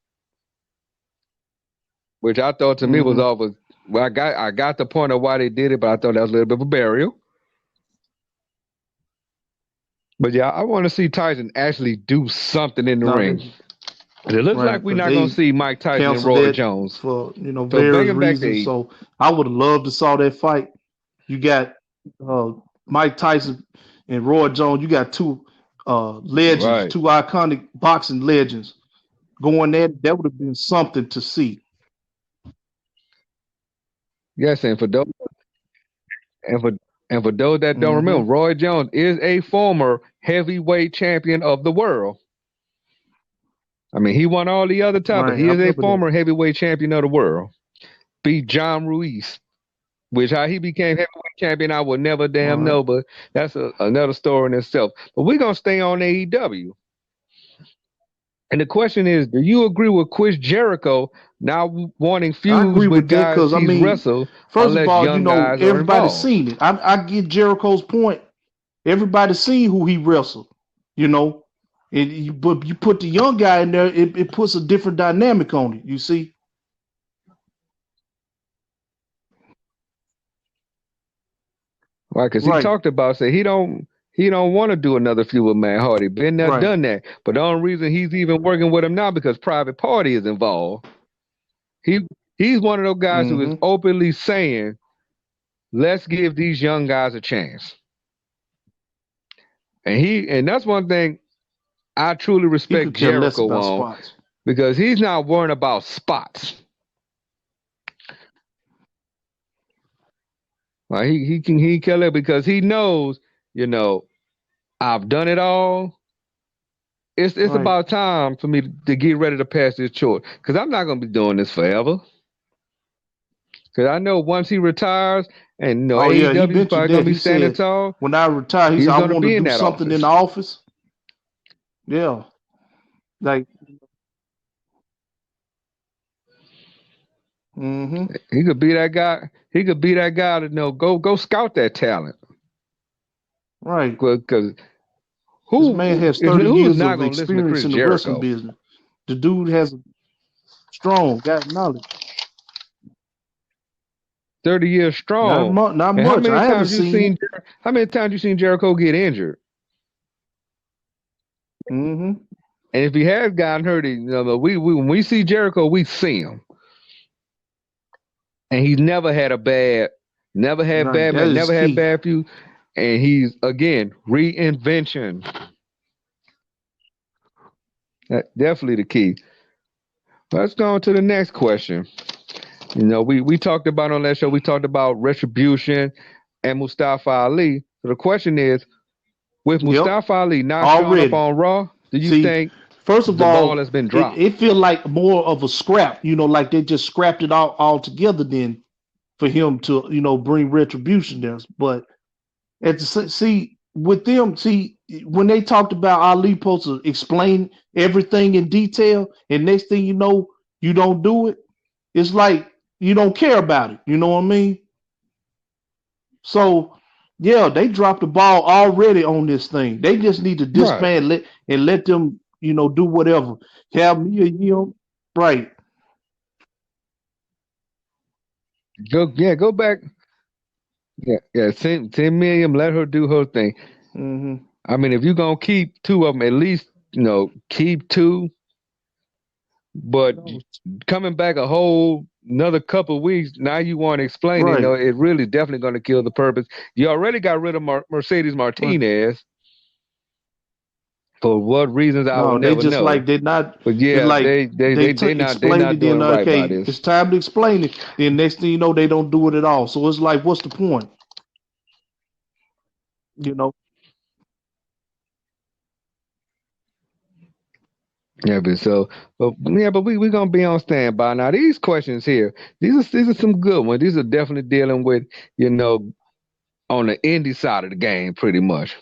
which I thought to me was Hmm. always well, I got the point of why they did it, but I thought that was a little bit of a burial. But yeah, I want to see Tyson actually do something in the No, ring. It looks right, like we're because not gonna they see Mike Tyson and canceled Roy that Jones. for So bring various him back to reasons. So I would have loved to saw that fight. You got uh, Mike Tyson. and Roy Jones. You got two legends, Right. two iconic boxing legends going there. That would have been something to see. Yes, and for and for those that don't Hmm. remember, Roy Jones is a former heavyweight champion of the world. I mean, he won all the other titles. Right, He I is a remember that. former heavyweight champion of the world. Beat John Ruiz, which how he became heavyweight champion, I would never damn Right. know, but that's another story in itself. But we're gonna stay on AEW. And the question is, do you agree with Chris Jericho now wanting I feuds agree with with that guys because I he's mean, wrestled first of unless all, young guys are everybody's involved? seen it. I get Jericho's point. Everybody's seen who he wrestled. You know, but you put the young guy in there, it puts a different dynamic on it. You see, Right, because he right, talked about say he don't want to do another feud with Matt Hardy. Been there, right. done that. But the only reason he's even working with him now because Private Party is involved. He he's one of those guys who is Hmm. openly saying, let's give these young guys a chance. And that's one thing I truly He respect could care less Jericho about on spots. because he's not worrying about spots. Like he kill it because he knows, you know, I've done it all. It's Right. about time for me to get ready to pass this torch because I'm not gonna be doing this forever. Because I know once he retires, and Oh yeah, he AEW is mentioned probably gonna that. be He standing said tall, when I retire, he said he's I gonna want to be in do that something in office. the office. Yeah, like. Hmm. He could be that guy. He could be that guy to know go scout that talent. Right. Because This man has is 30 who is years not of gonna listen to experience Chris in the wrestling Jericho? business. The dude has got knowledge. 30 years strong. Not And much. I haven't seen it. how many times you seen Jericho get injured? Hmm. And if he has gotten hurt, we when we see Jericho, we see him, and he's never had Right. bad That man, is never had key. bad few, and he's again reinvention. That's definitely the key. Let's go on to the next question. We talked about on that show. We talked about retribution and Mustafa Ali. So the question is, with Yep. Mustafa Ali not showing up Already. on Raw, do you See, think first of the ball all, has been it, dropped? it feel like more of a scrap, like they just scrapped it all together then for him to, bring retribution there. But see with them, see when they talked about Ali supposed to explain everything in detail, and next thing you know, you don't do it. It's like you don't care about it. You know what I mean? So yeah, they dropped the ball already on this thing. They just need to Right. disband and let them, do whatever. Have me a year, right? Go back. Yeah, yeah. Send Miriam, let her do her thing. Hmm. I mean, if you're gonna keep two of them, at least keep two. But coming back a whole another couple of weeks, now you want to explain it. Right, It really definitely going to kill the purpose. You already got rid of Mercedes right. Martinez for what reasons I will No, they never just like know. they not. But It's yeah, like they they explained not it. Then doing right by okay, this. it's time to explain it. Then next thing you know, they don't do it at all. So it's like, what's the point? You know? Yeah, but we gonna be on standby now. These questions here, these are some good ones. These are definitely dealing with you know on the indie side of the game, pretty much.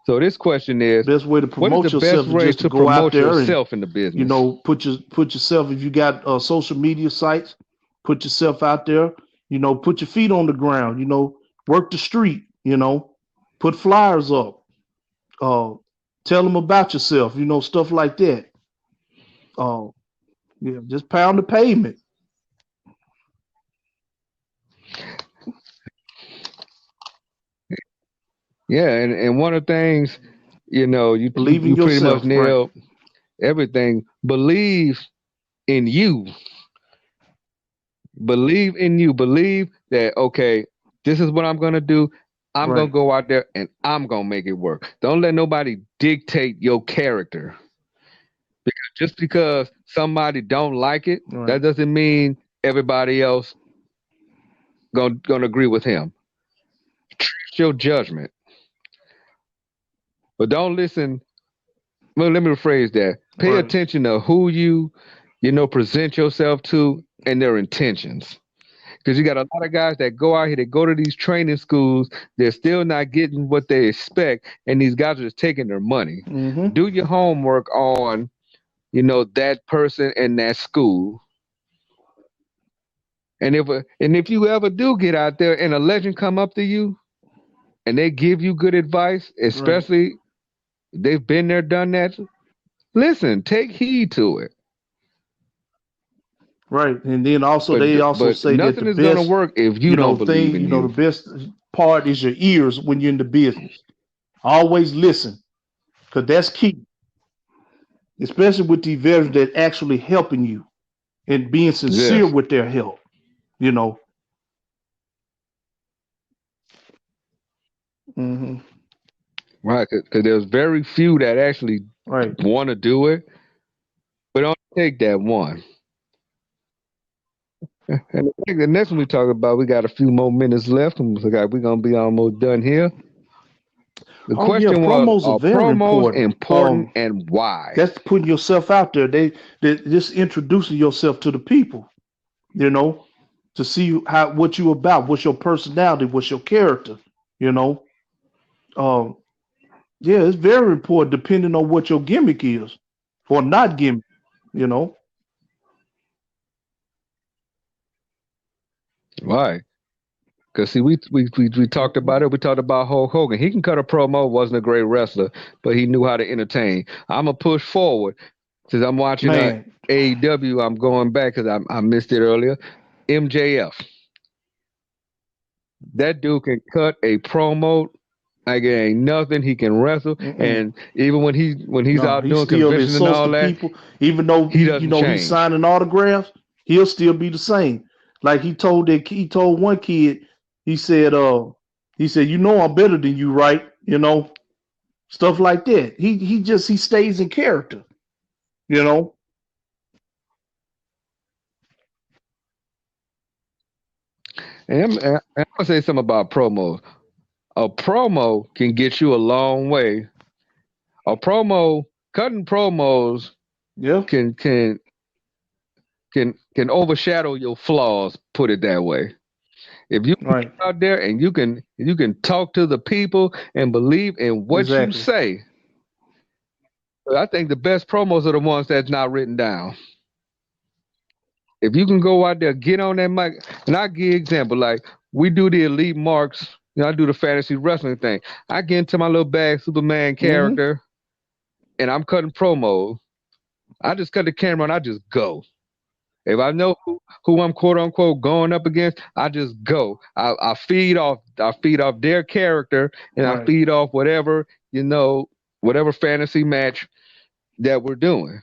So this question is, Best way to what is the promote best yourself is way just to to go out promote there and yourself in the business? put yourself. If you got social media sites, put yourself out there. Put your feet on the ground. Work the street. Put flyers up. Uh, tell them about yourself. Stuff like that. Uh, yeah, just pound the pavement. Yeah, and one of the things, Believe in you pretty much yourself. Right. nailed everything. In you. Believe in you. Believe that okay, this is what I'm gonna do. I'm gonna Right. go out there and I'm gonna make it work. Don't let nobody dictate your character. Just because somebody don't like it, Right. that doesn't mean everybody else gonna agree with him. It's your judgment, but don't listen. Well, let me rephrase that. Pay Right. attention to who present yourself to and their intentions. Because you got a lot of guys that go out here, they go to these training schools, they're still not getting what they expect, and these guys are just taking their money. Mm-hmm. Do your homework on, that person and that school. And if you ever do get out there and a legend come up to you and they give you good advice, Right. especially they've been there, done that, listen, take heed to it. Right. And then also But they also but say that the nothing is gonna best, work if you don't believe thing, in the you. best part is your ears when you're in the business. Always listen, because that's key, especially with the veterans that actually helping you and being sincere Yes, with their help. You know. Hmm. right. Because there's very few that actually Right. want to do it, but don't take that one. And I think the next one we talk about, we got a few more minutes left, and we're gonna be almost done here. The Oh yeah, question was, promos are are very promos important. important and why? That's putting yourself out there. They just introducing yourself to the people. You know, to see how what you about, what's your personality, what's your character. You know. Um, yeah, it's very important depending on what your gimmick is or not gimmick. You know. Why? Because see, we talked about it. We talked about Hulk Hogan. He can cut a promo. Wasn't a great wrestler, but he knew how to entertain. I'm gonna push forward since I'm watching Man, AEW. I'm going back because I missed it earlier. MJF. That dude can cut a promo like it ain't nothing. He can wrestle, mm-mm. and even when he's No, out he doing still convention and insults the all that, people, even though he doesn't he's change. signing autographs. He'll still be the same. Like he told one kid, he said, you know I'm better than you, right? Stuff like that. He stays in character. You know, And I'm gonna say something about promos. A promo can get you a long way. A promo, cutting promos yeah, can overshadow your flaws. Put it that way. If you can right, get out there and you can talk to the people and believe in what you exactly. say, I think the best promos are the ones that's not written down. If you can go out there, get on that mic, and I give example like we do the elite marks. I do the fantasy wrestling thing. I get into my little bag Superman Hmm. character, and I'm cutting promos. I just cut the camera and I just go. If I know who I'm quote unquote going up against, I just go. I feed off their character and I Right. feed off whatever fantasy match that we're doing.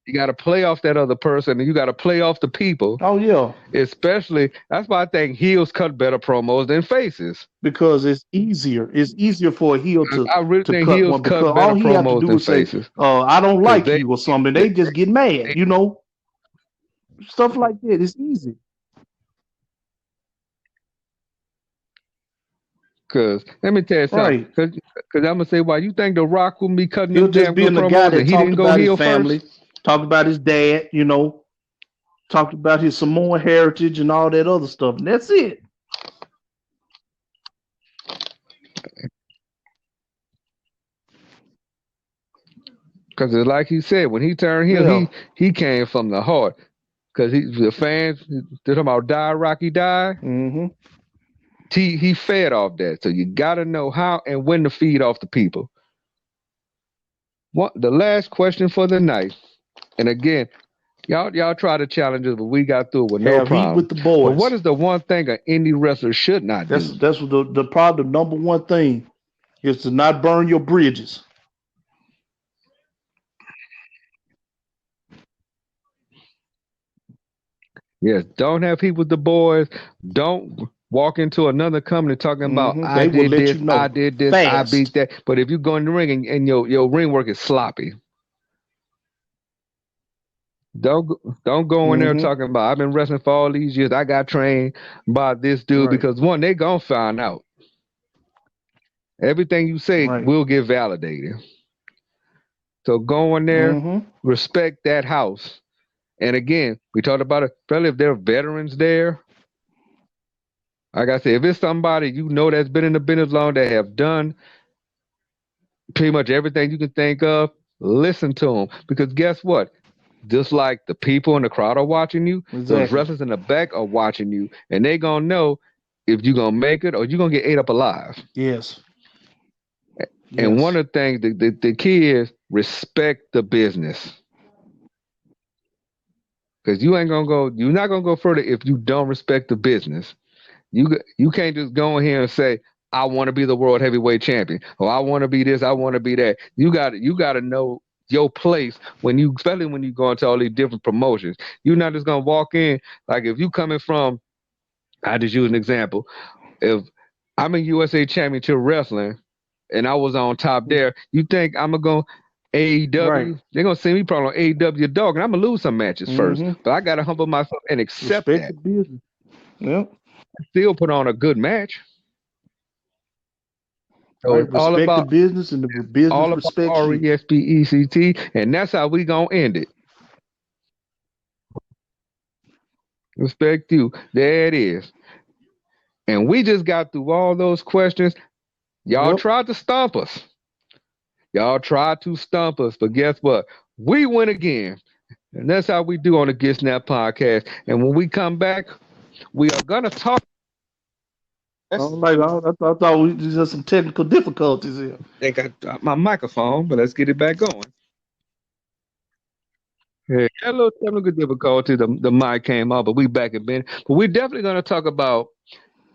You got to play off that other person and you got to play off the people. Oh yeah, Especially that's why I think heels cut better promos than faces. because it's easier. It's easier for a heel I really to think cut heels one because cut all better he have to promos do than is say, faces "I don't because like you" or something. They just get mad. Stuff like that. It's easy. because let me tell you something. Right. Because I'm gonna say, why you think The Rock will be cutting He'll them just damn be good in the guy promos that and he talked didn't go about his heel family, first? talked about his dad, talked about his Samoan heritage and all that other stuff. And that's it. Because like he said, when he turned heel, Yeah. he came from the heart. Because the fans, they're talking about die Rocky die. Hmm. He fed off that. So you got to know how and when to feed off the people. The last question for the night. And again, y'all try to challenge us, but we got through it with no Have heat problem. with the But what boys. is the one thing an indie wrestler should not do? That's what the probably the number one thing is to not burn your bridges. Yes, don't have heat with the boys. Don't. walk into another company talking about They will let you I know did this, I beat fast. that. But if you go in the ring and your ring work is sloppy, don't go in there Mm-hmm. talking about I've been wrestling for all these years. I got trained by this dude Right. because one, they gonna find out. Everything you say Right. will get validated. So go in there, Mm-hmm. respect that house. And again, we talked about it. Probably if there are veterans there, like I said, if it's somebody you know that's been in the business long that have done pretty much everything you can think of, listen to them. Because guess what? Just like the people in the crowd are watching you, those Exactly. wrestlers in the back are watching you, and they gonna know if you're gonna make it or you're gonna get ate up alive. Yes. And one Yes. of the things, the key is respect the business. Because you're not gonna go further if you don't respect the business. You can't just go in here and say, I want to be the world heavyweight champion, or I want to be this, I want to be that. You got to know your place when you, especially when you go into all these different promotions. You're not just gonna walk in like if you coming from. I just use an example. If I'm in USA Championship Wrestling and I was on top there, you think I'm gonna go Right. AEW? They're gonna see me probably on AEW dog, and I'm gonna lose some matches first. Mm-hmm. But I gotta humble myself and accept Respect that. the business. Yep. Still put on a good match. So Right. it's all Respect the about business, and the business respects you. RESPECT, and that's how we gonna end it. Respect you. There it is. And we just got through all those questions. Y'all Yep. tried to stump us. Y'all tried to stump us, but guess what? We win again. And that's how we do on the Get Snap podcast. And when we come back, we are gonna talk. I Let's don't like. I thought we just had some technical difficulties here. think I dropped my microphone, but let's get it back going. Yeah, had a little technical difficulty. The mic came out, but we back in bed. But we're definitely gonna talk about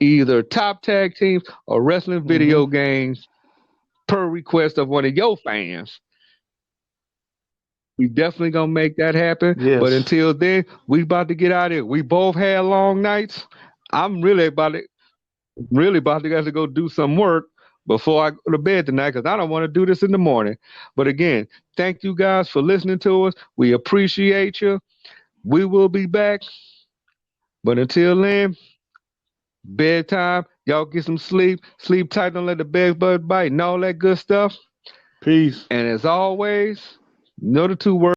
either top tag teams or wrestling Mm-hmm. video games per request of one of your fans. We definitely gonna make that happen. But Yes. until then, we about to get out of here. We both had long nights. I'm really about to have to go do some work before I go to bed tonight because I don't want to do this in the morning. But again, thank you guys for listening to us. We appreciate you. We will be back. But until then, bedtime. Y'all get some sleep. Sleep tight. Don't let the bed bug bite and all that good stuff. Peace. And as always, know the two words.